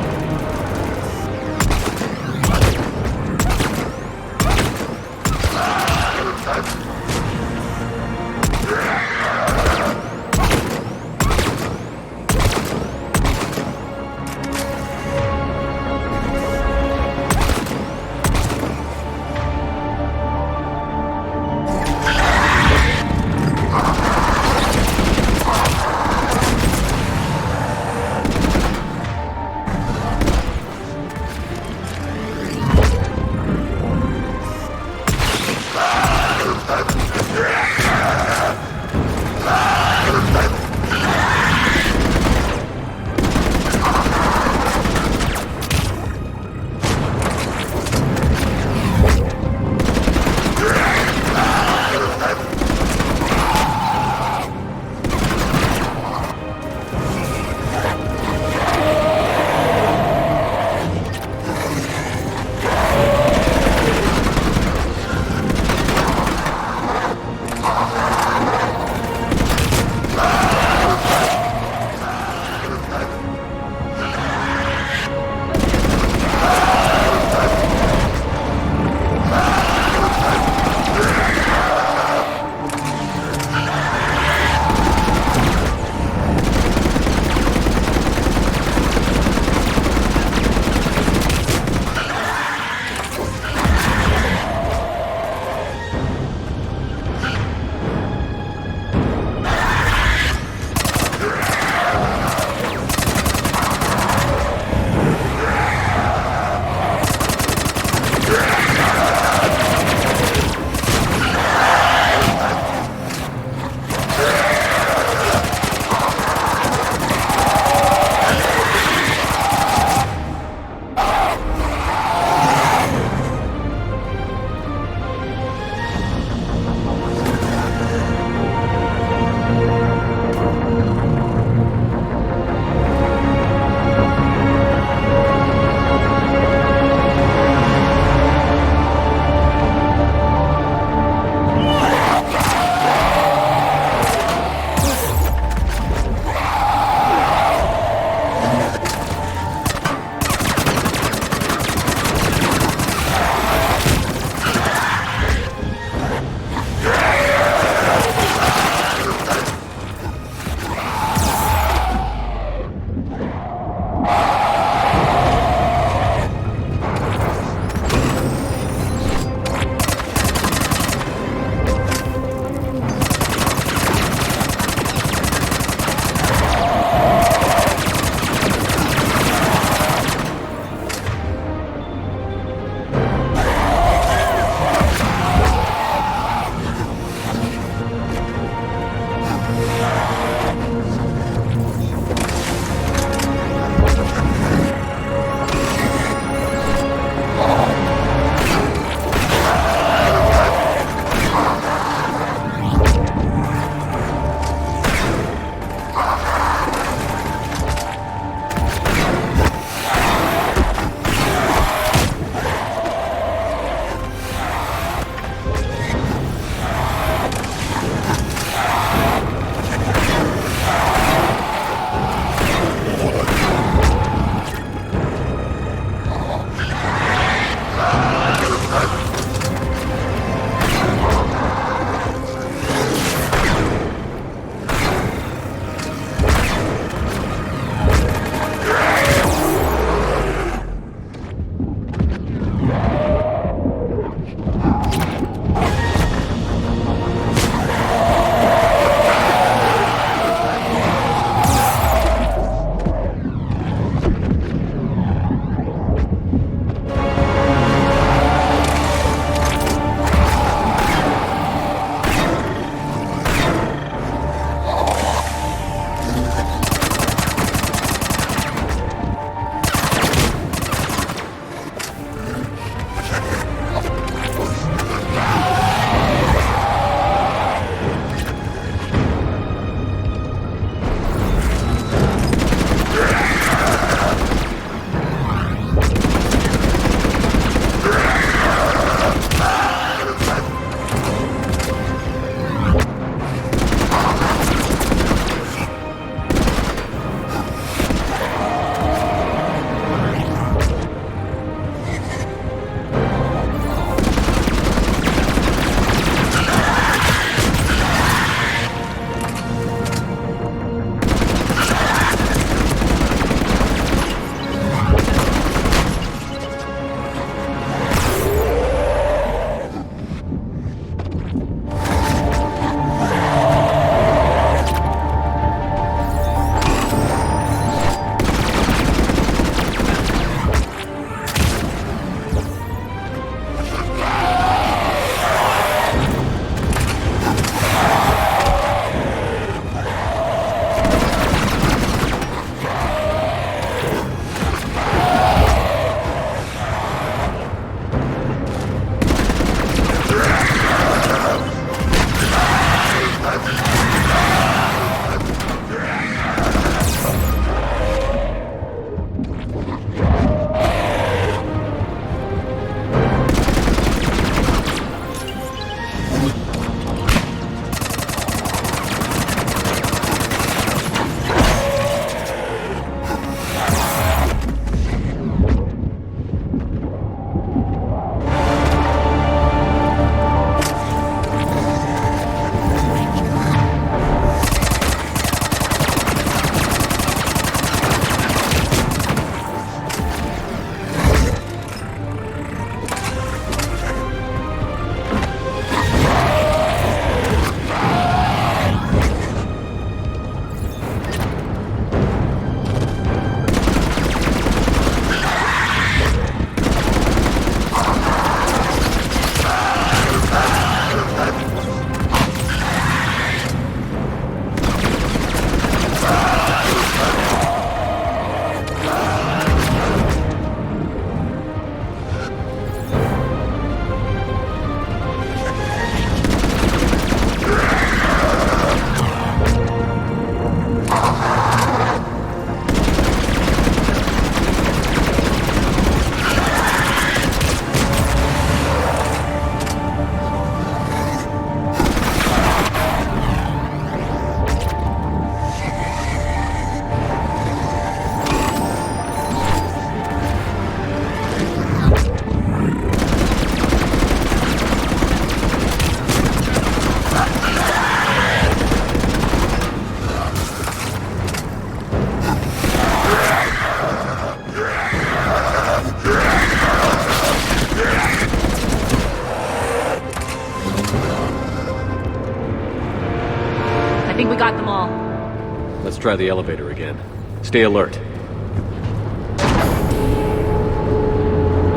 try the elevator again. Stay alert.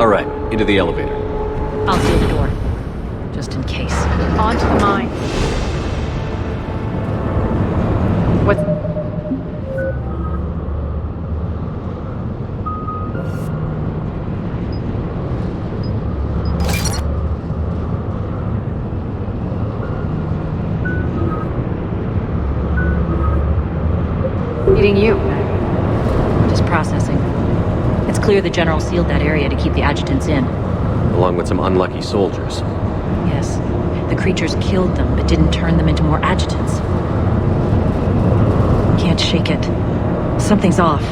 Alright, into the elevator. I'll seal the door. Just in case. On to the mine. What's... Eating you. Just processing. It's clear the General sealed that area to keep the adjutants in. Along with some unlucky soldiers. Yes. The creatures killed them, but didn't turn them into more adjutants. Can't shake it. Something's off.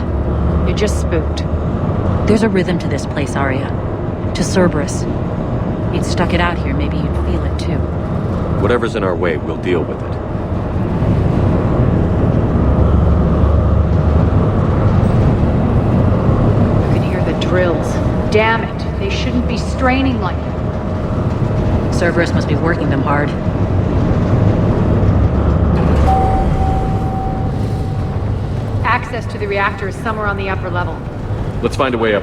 You're just spooked. There's a rhythm to this place, Arya. To Cerberus. You'd stuck it out here, maybe you'd feel it too. Whatever's in our way, we'll deal with it. You can hear the drills. Damn it, they shouldn't be straining like that. Cerberus must be working them hard. Access to the reactor is somewhere on the upper level. Let's find a way up.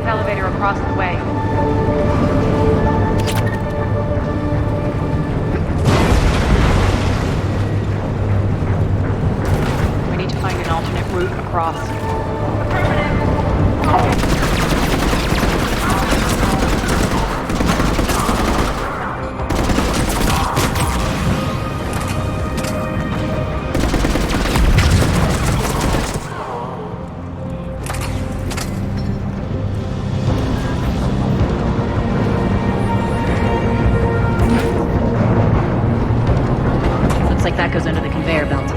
Elevator across the way. We need to find an alternate route across. That goes under the conveyor belt.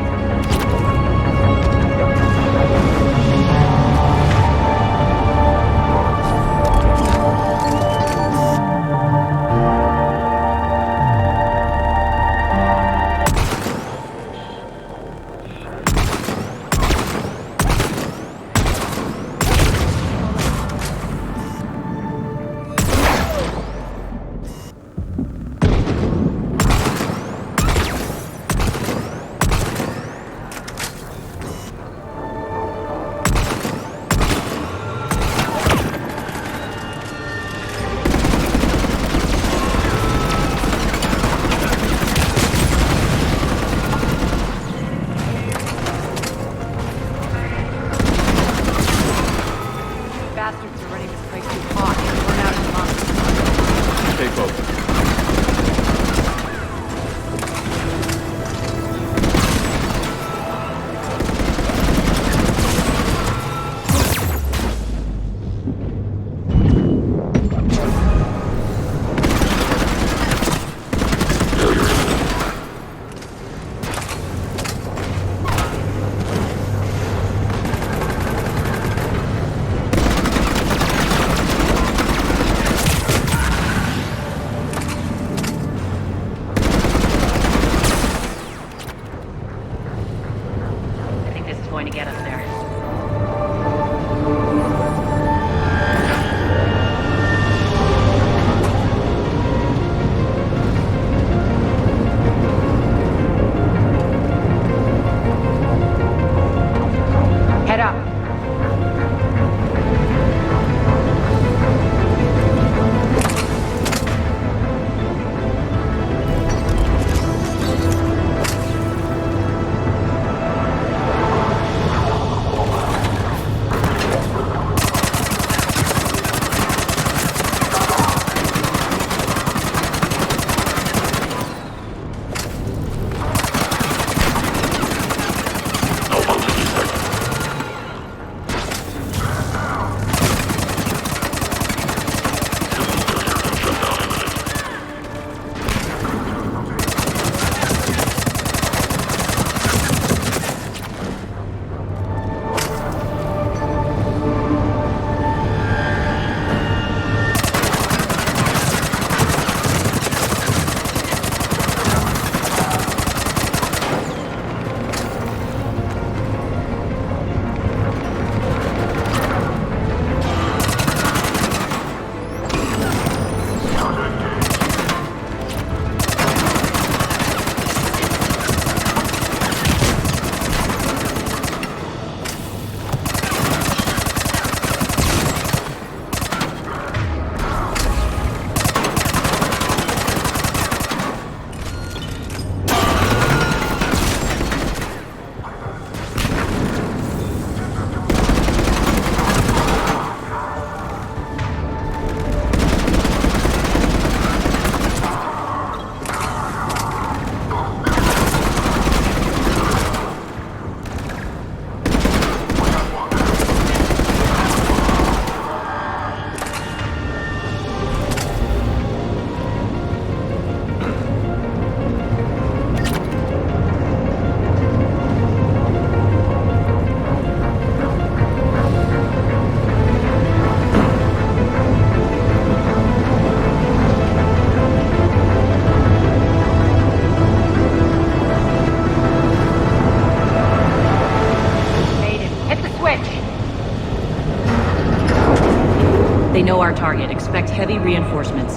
They know our target. Expect heavy reinforcements.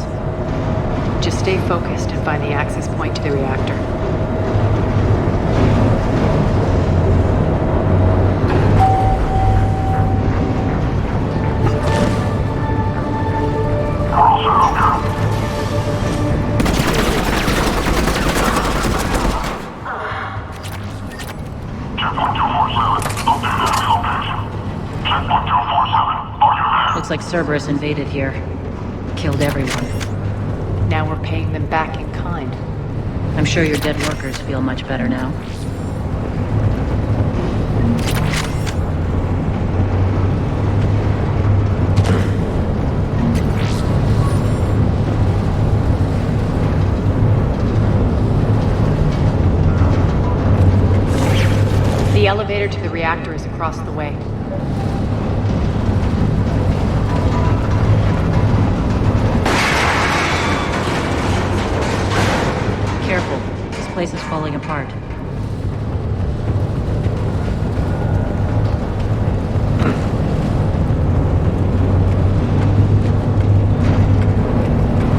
Just stay focused and find the access point to the reactor. Looks like Cerberus invaded here. Killed everyone. Now we're paying them back in kind. I'm sure your dead workers feel much better now. The elevator to the reactor is across the way. Careful. This place is falling apart.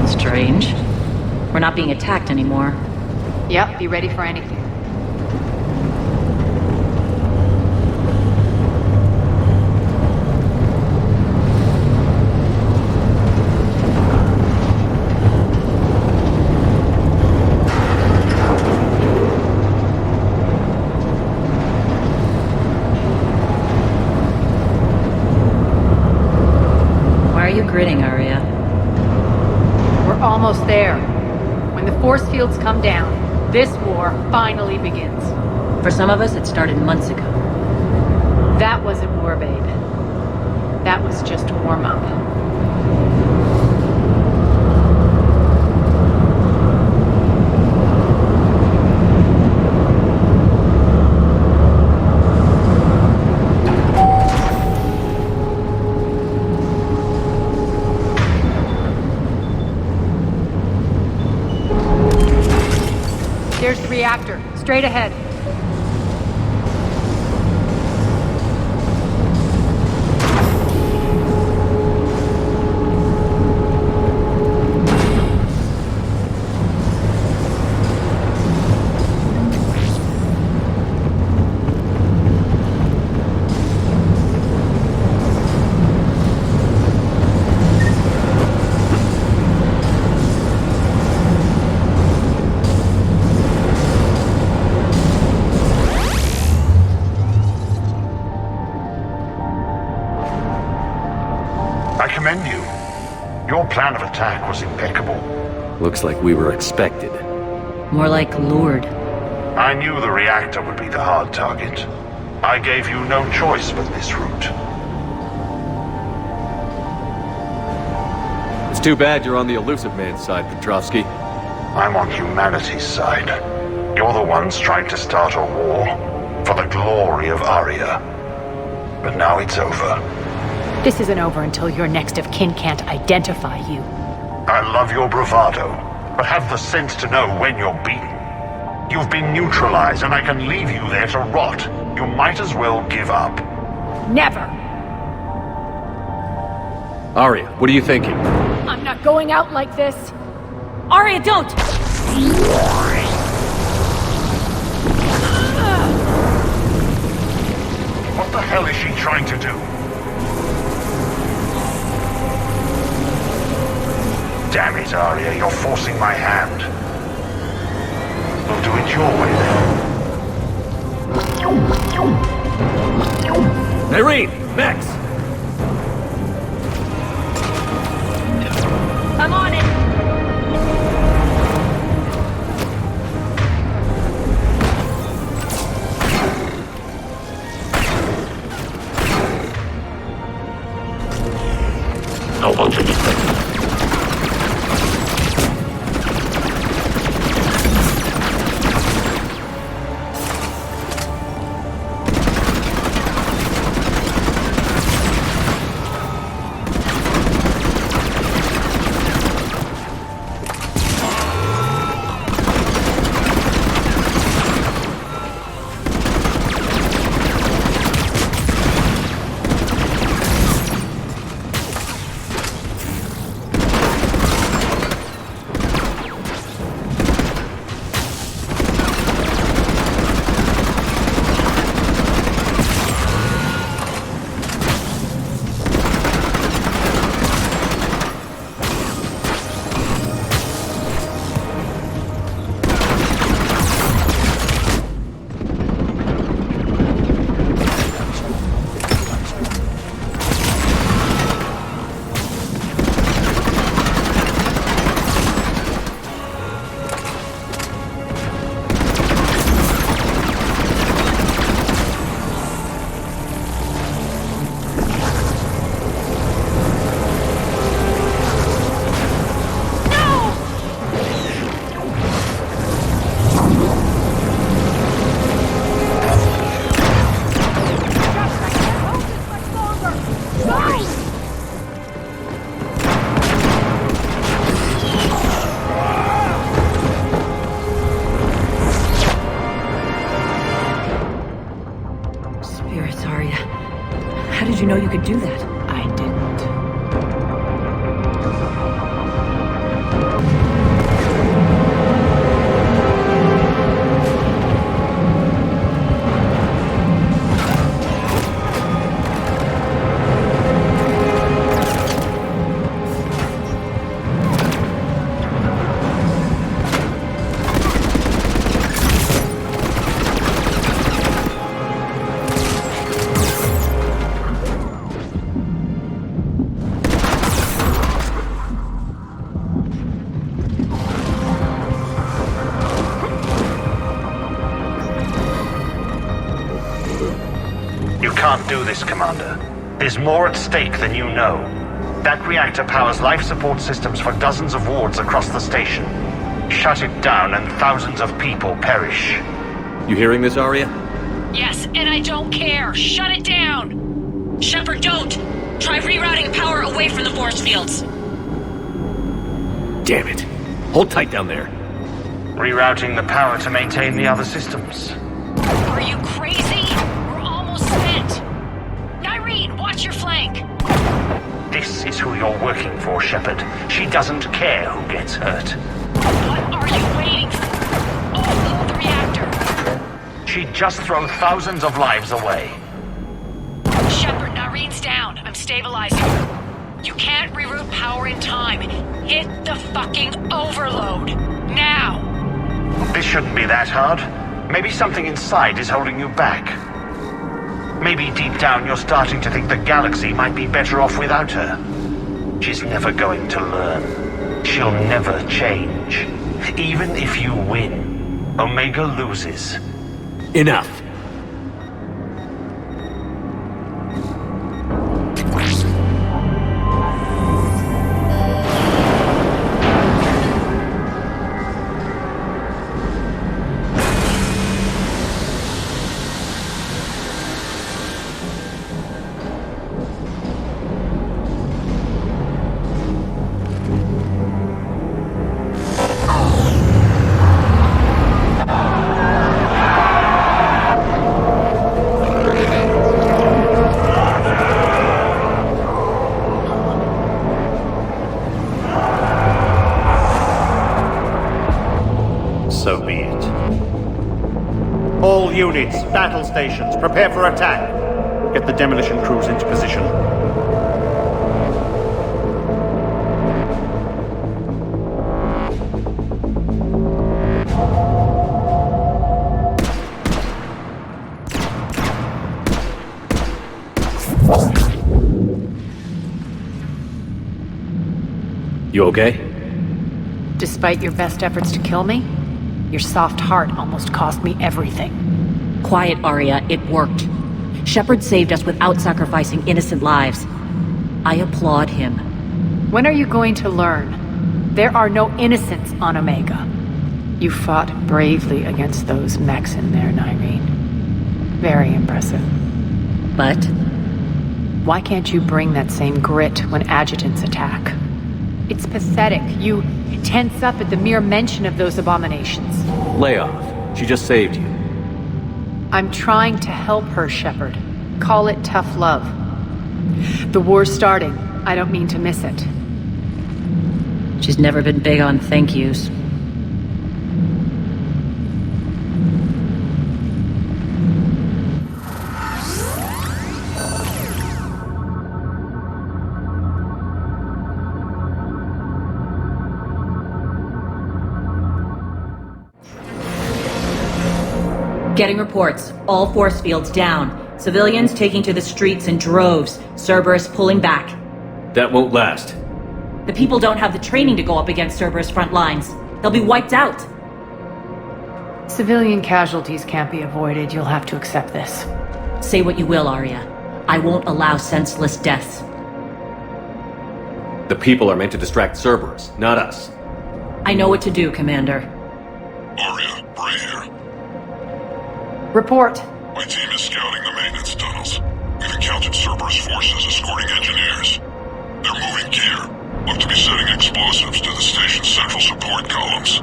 Strange. We're not being attacked anymore. Yep, be ready for anything. Grinning, Arya. We're almost there. When the force fields come down, this war finally begins. For some of us, it started months ago. That wasn't war, babe. That was just warm-up. There's the reactor, straight ahead. Commend you. Your plan of attack was impeccable. Looks like we were expected. More like lured. I knew the reactor would be the hard target. I gave you no choice but this route. It's too bad you're on the elusive man's side, Petrovsky. I'm on humanity's side. You're the ones trying to start a war for the glory of Arya. But now it's over. This isn't over until your next of kin can't identify you. I love your bravado, but have the sense to know when you're beaten. You've been neutralized, and I can leave you there to rot. You might as well give up. Never! Arya, what are you thinking? I'm not going out like this! Arya, don't! What the hell is she trying to do? Damn it, Arya, you're forcing my hand. We'll do it your way, then. Irene! Max! I'm on it! No one's anything. How did you know you could do that? I didn't. You can't do this, Commander. There's more at stake than you know. That reactor powers life support systems for dozens of wards across the station. Shut it down and thousands of people perish. You hearing this, Arya? Yes, and I don't care. Shut it down. Shepard, don't. Try rerouting power away from the force fields. Damn it. Hold tight down there. Rerouting the power to maintain the other systems. Are you crazy? We're almost spent. Nyreen, watch your flank. This is who you're working for, Shepard. She doesn't care who gets hurt. What are you waiting for? Oh, the reactor. She'd just throw thousands of lives away. Shepard, Nyreen's down. I'm stabilizing. You can't reroute power in time. Hit the fucking overload. Now! This shouldn't be that hard. Maybe something inside is holding you back. Maybe deep down you're starting to think the galaxy might be better off without her. She's never going to learn. She'll never change. Even if you win, Omega loses. Enough. So be it. All units, battle stations, prepare for attack. Get the demolition crews into position. You okay? Despite your best efforts to kill me, your soft heart almost cost me everything. Quiet, Arya. It worked. Shepard saved us without sacrificing innocent lives. I applaud him. When are you going to learn? There are no innocents on Omega. You fought bravely against those mechs in there, Nyreen. Very impressive. But? Why can't you bring that same grit when adjutants attack? It's pathetic. You tense up at the mere mention of those abominations. Lay off. She just saved you. I'm trying to help her, Shepard. Call it tough love. The war's starting. I don't mean to miss it. She's never been big on thank yous. Getting reports. All force fields down. Civilians taking to the streets in droves. Cerberus pulling back. That won't last. The people don't have the training to go up against Cerberus front lines. They'll be wiped out. Civilian casualties can't be avoided. You'll have to accept this. Say what you will, Arya. I won't allow senseless deaths. The people are meant to distract Cerberus, not us. I know what to do, Commander. Arya, Bray here. Report. My team is scouting the maintenance tunnels. We've encountered Cerberus forces escorting engineers. They're moving gear. Look to be setting explosives to the station's central support columns.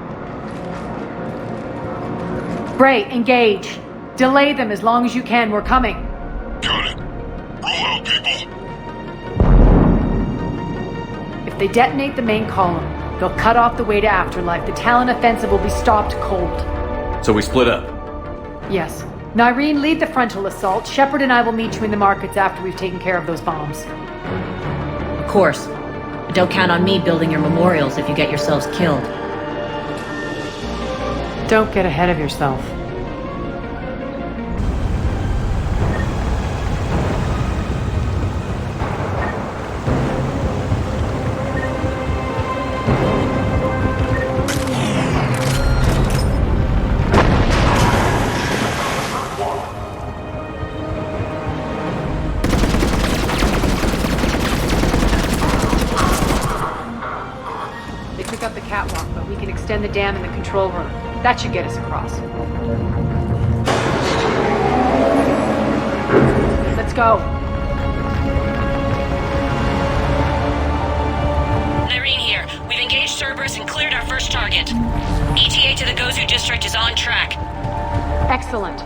Bray, engage. Delay them as long as you can. We're coming. Got it. Roll out go, people. If they detonate the main column, they'll cut off the way to Afterlife. The Talon offensive will be stopped cold. So we split up. Yes. Nyreen, lead the frontal assault. Shepard and I will meet you in the markets after we've taken care of those bombs. Of course. But don't count on me building your memorials if you get yourselves killed. Don't get ahead of yourself. Extend the dam in the control room. That should get us across. Let's go. Nyreen here. We've engaged Cerberus and cleared our first target. ETA to the Gozu district is on track. Excellent.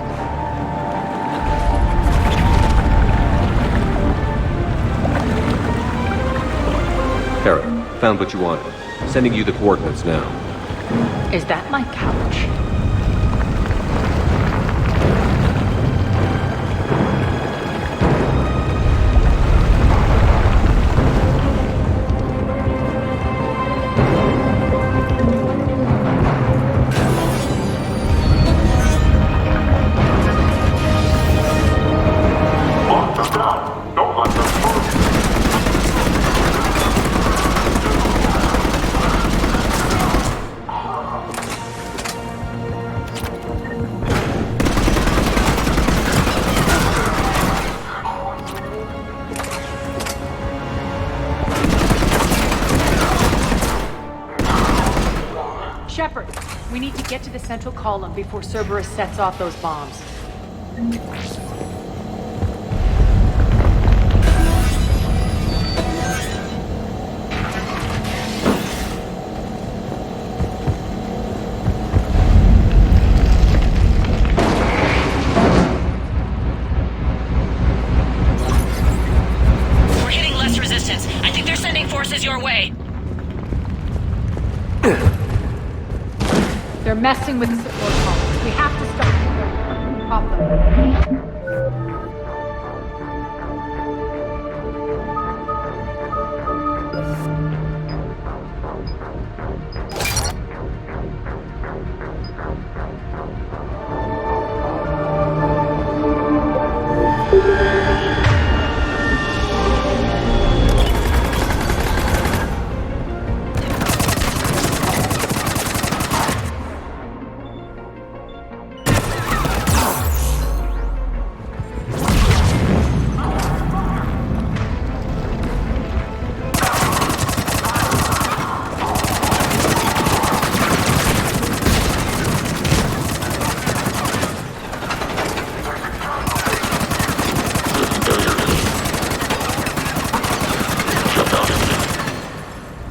Kara, found what you wanted. Sending you the coordinates now. Is that my couch? Lock them down. Don't let them move. Shepard, we need to get to the central column before Cerberus sets off those bombs. We're hitting less resistance. I think they're sending forces your way. They're messing with the support columns. We have to stop them. Pop them.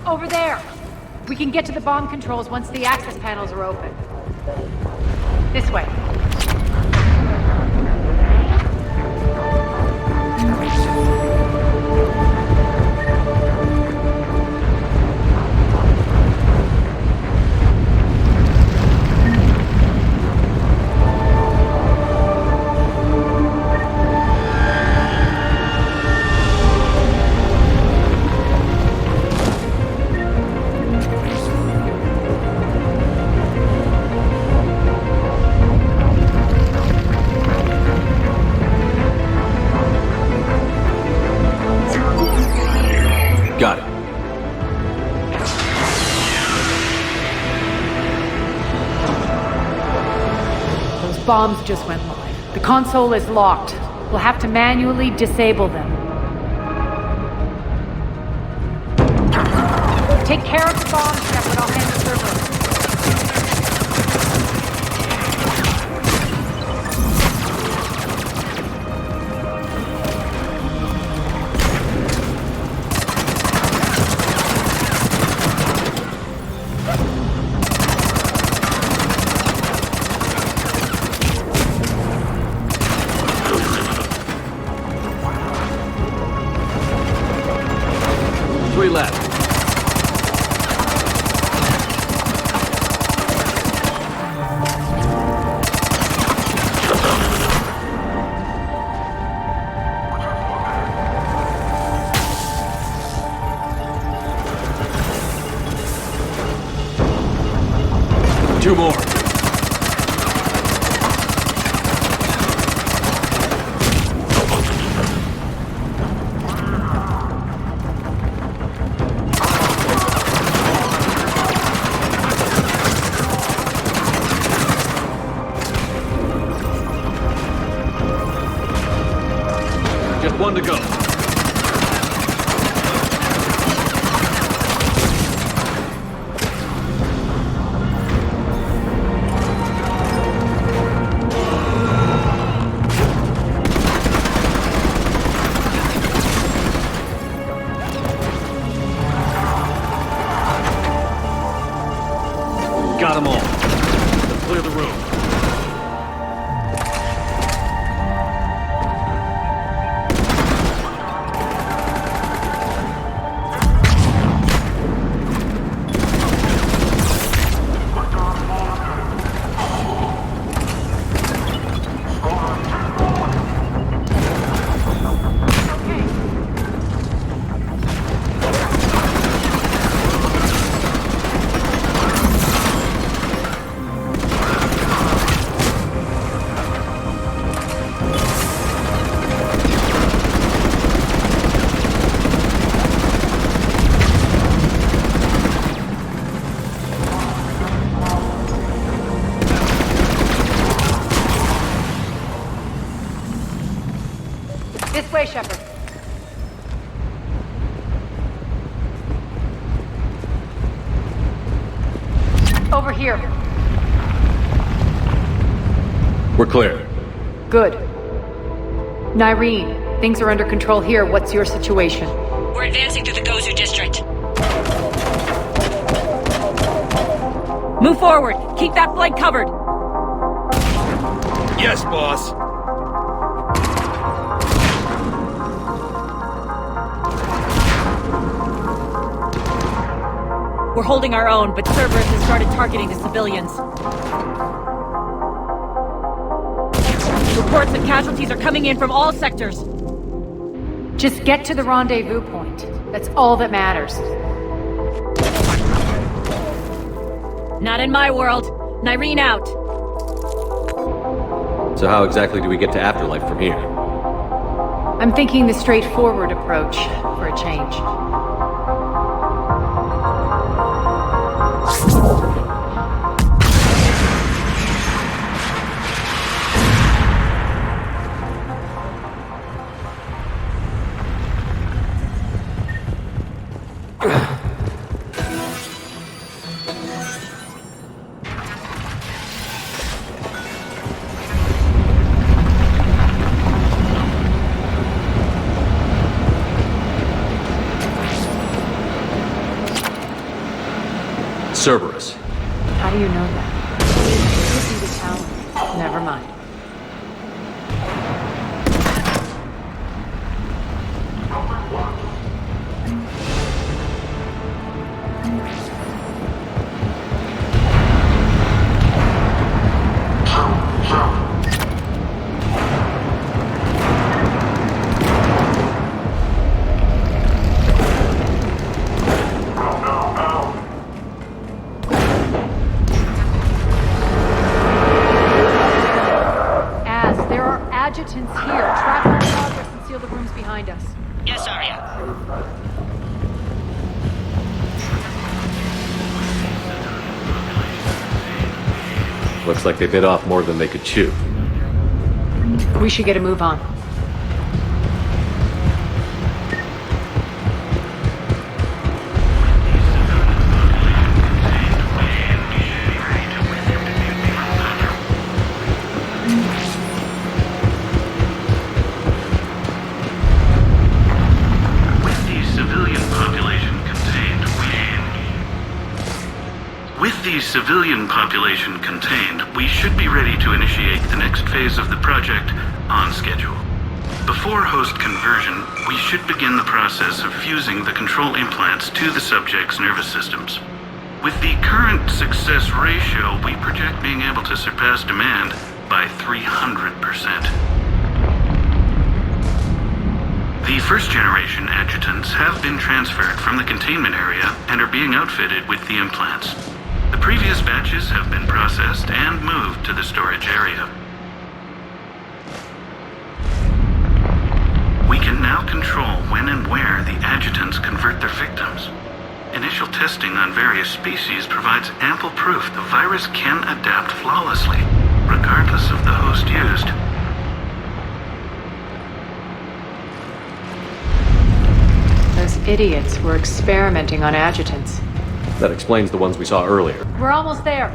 Over there! We can get to the bomb controls once the access panels are open. This way. Got it. Those bombs just went live. The console is locked. We'll have to manually disable them. Take care of the bombs, Shepard. I'll hand the server. left. Two more. Just one to go. Got them all. Let's clear the room. This way, Shepard. Over here. We're clear. Good. Nyreen, things are under control here. What's your situation? We're advancing through the Gozu district. Move forward! Keep that flank covered! Yes, boss. We're holding our own, but Cerberus has started targeting the civilians. Reports of casualties are coming in from all sectors. Just get to the rendezvous point. That's all that matters. Not in my world. Nyreen out. So how exactly do we get to Afterlife from here? I'm thinking the straightforward approach for a change. Cerberus. How do you know that? Could be the tower. Never mind. Adjutants here. Track our progress and seal the rooms behind us. Yes, Arya. Looks like they bit off more than they could chew. We should get a move on. Civilian population contained, we should be ready to initiate the next phase of the project on schedule. Before host conversion, we should begin the process of fusing the control implants to the subject's nervous systems. With the current success ratio, we project being able to surpass demand by 300%. The first-generation adjutants have been transferred from the containment area and are being outfitted with the implants. The previous batches have been processed and moved to the storage area. We can now control when and where the adjutants convert their victims. Initial testing on various species provides ample proof the virus can adapt flawlessly, regardless of the host used. Those idiots were experimenting on adjutants. That explains the ones we saw earlier. We're almost there.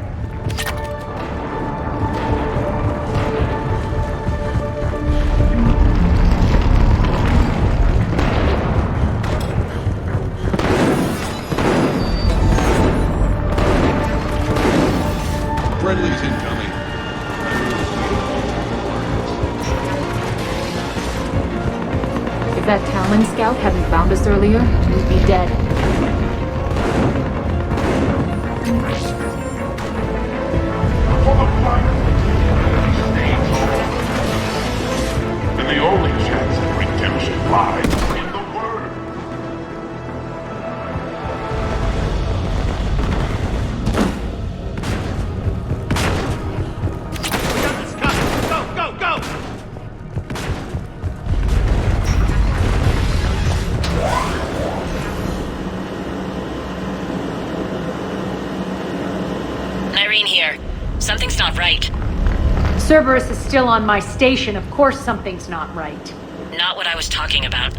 Friendly's incoming. If that Talon scout hadn't found us earlier, we'd be dead. And the only chance at redemption lies in the word. Irene here. Something's not right. Cerberus is still on my station. Of course something's not right. Not what I was talking about.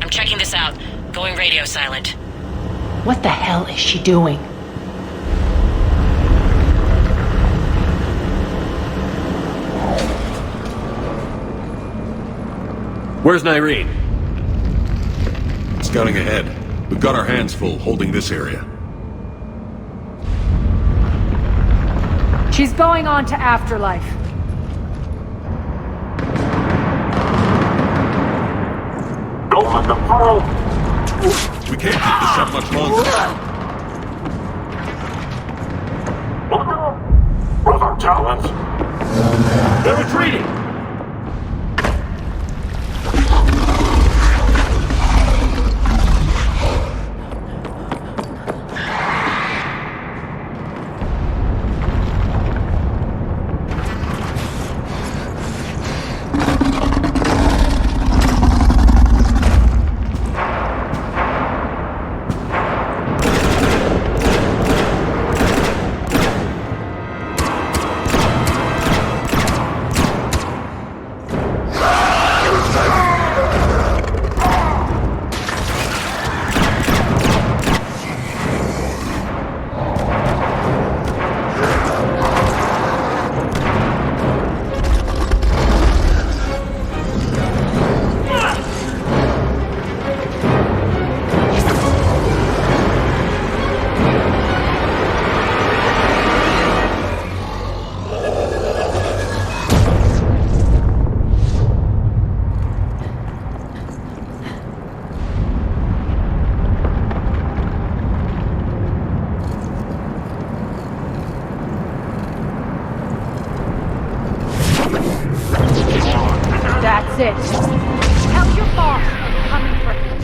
I'm checking this out. Going radio silent. What the hell is she doing? Where's Nyreen? Scouting ahead. We've got our hands full holding this area. She's going on to Afterlife. Don't let them fall! We can't keep this up much longer. Where's our talents? They're retreating! That's it. Tell your boss I'm coming for him.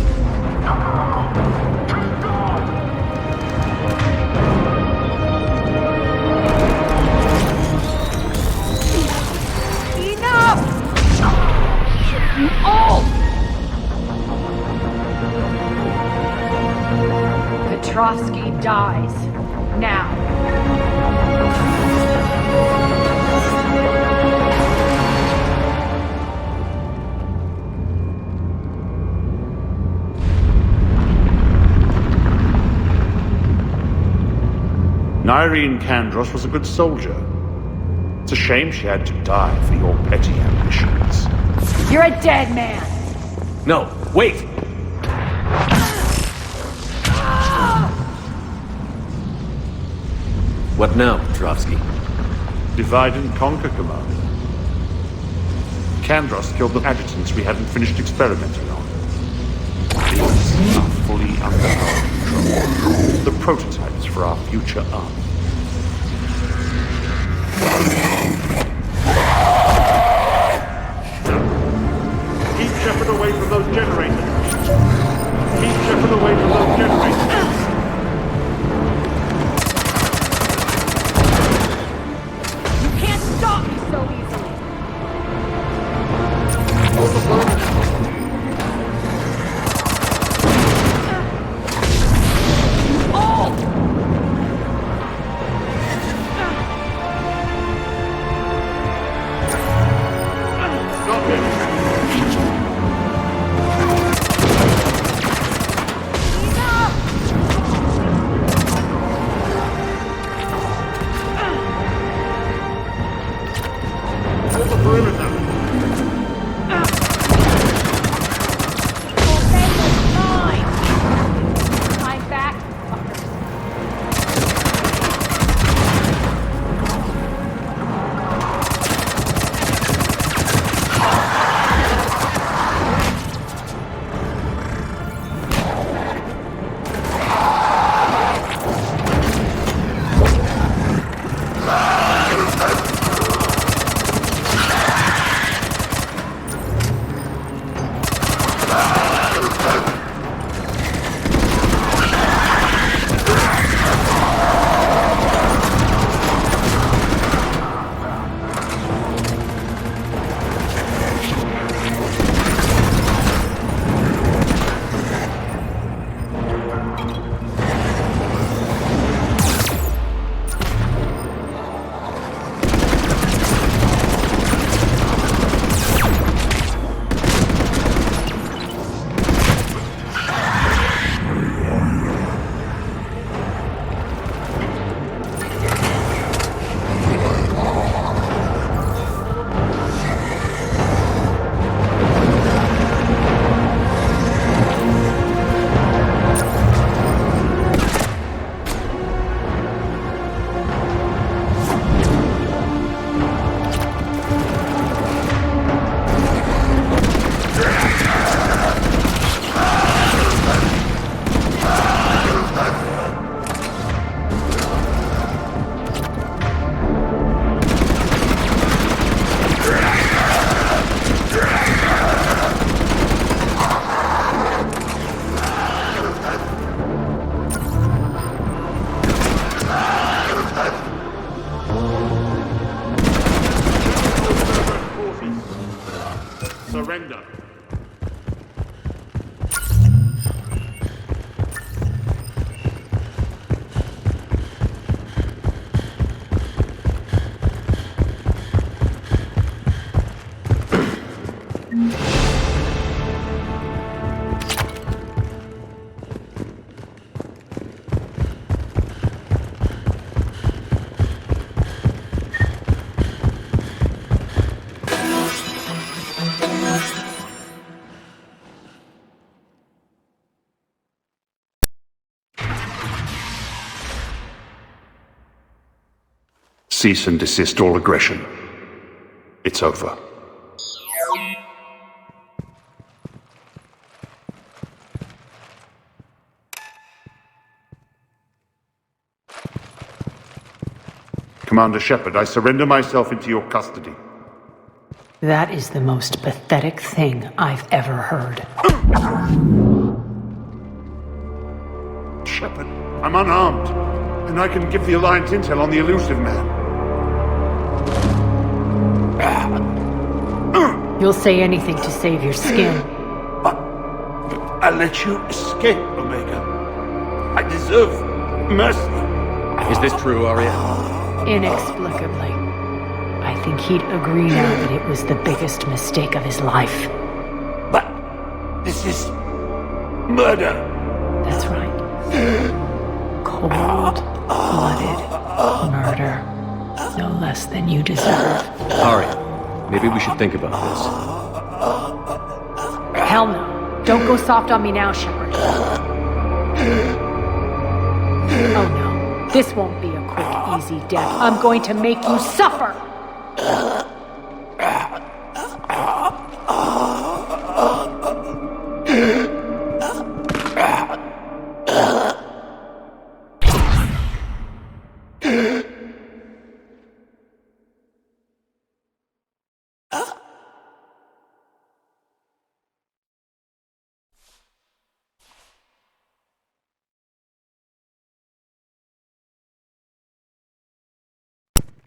Enough! You all! Petrovsky dies. Now. Nyreen Kandros was a good soldier. It's a shame she had to die for your petty ambitions. You're a dead man! No, wait! What now, Petrovsky? Divide and conquer, Commander. Kandros killed the adjutants we hadn't finished experimenting on. These are fully under our control. The prototypes for our future army. Keep Shepard away from those generators. Keep Shepard away from those generators. You can't stop me so easily. Surrender. Cease and desist all aggression. It's over. Commander Shepard, I surrender myself into your custody. That is the most pathetic thing I've ever heard. Shepard, I'm unarmed, and I can give the Alliance intel on the elusive man. You'll say anything to save your skin. I let you escape, Omega. I deserve mercy. Is this true, Arya? Inexplicably. I think he'd agree now that it was the biggest mistake of his life. But this is murder. That's right. Cold-blooded murder. No less than you deserve. Arya, maybe we should think about this. Hell no. Don't go soft on me now, Shepard. Oh no. This won't be a quick, easy death. I'm going to make you suffer!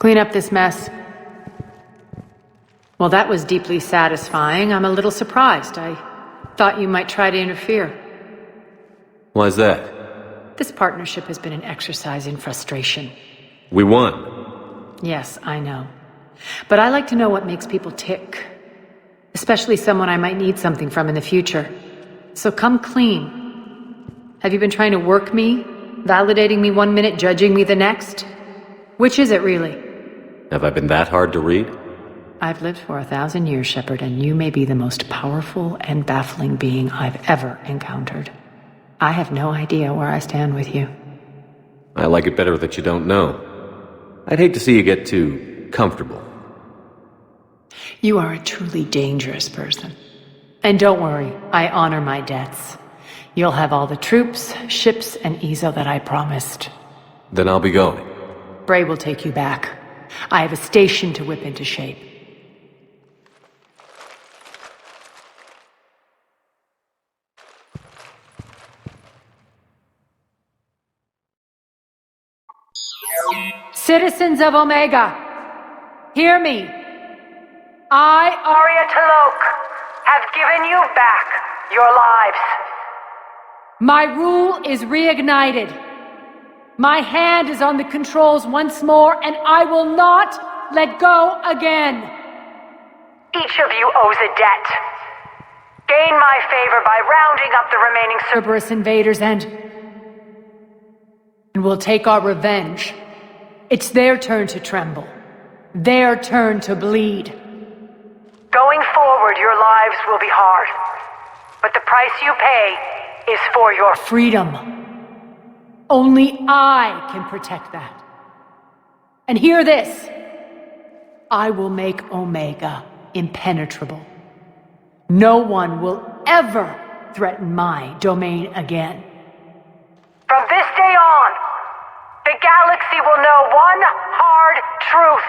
Clean up this mess. Well, that was deeply satisfying. I'm a little surprised. I thought you might try to interfere. Why's that? This partnership has been an exercise in frustration. We won. Yes, I know. But I like to know what makes people tick. Especially someone I might need something from in the future. So come clean. Have you been trying to work me? Validating me 1 minute, judging me the next? Which is it, really? Have I been that hard to read? I've lived for 1,000 years, Shepard, and you may be the most powerful and baffling being I've ever encountered. I have no idea where I stand with you. I like it better that you don't know. I'd hate to see you get too comfortable. You are a truly dangerous person. And don't worry, I honor my debts. You'll have all the troops, ships, and EZO that I promised. Then I'll be going. Bray will take you back. I have a station to whip into shape. Citizens of Omega, hear me. I, Aria Talok, have given you back your lives. My rule is reignited. My hand is on the controls once more, and I will not let go again. Each of you owes a debt. Gain my favor by rounding up the remaining Cerberus invaders and we'll take our revenge. It's their turn to tremble. Their turn to bleed. Going forward, your lives will be hard. But the price you pay is for your freedom. Only I can protect that. And hear this. I will make Omega impenetrable. No one will ever threaten my domain again. From this day on, the galaxy will know one hard truth.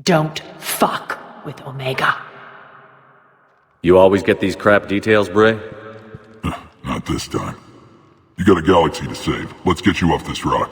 Don't fuck with Omega. You always get these crap details, Bray? Not this time. You got a galaxy to save. Let's get you off this rock.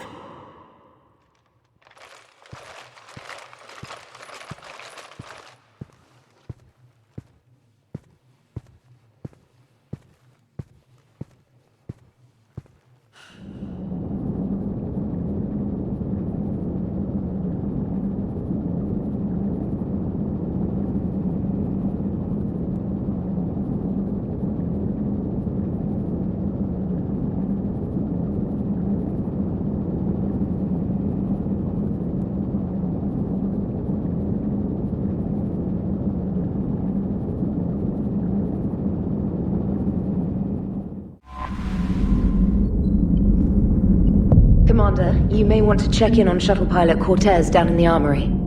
Commander, you may want to check in on shuttle pilot Cortez down in the armory.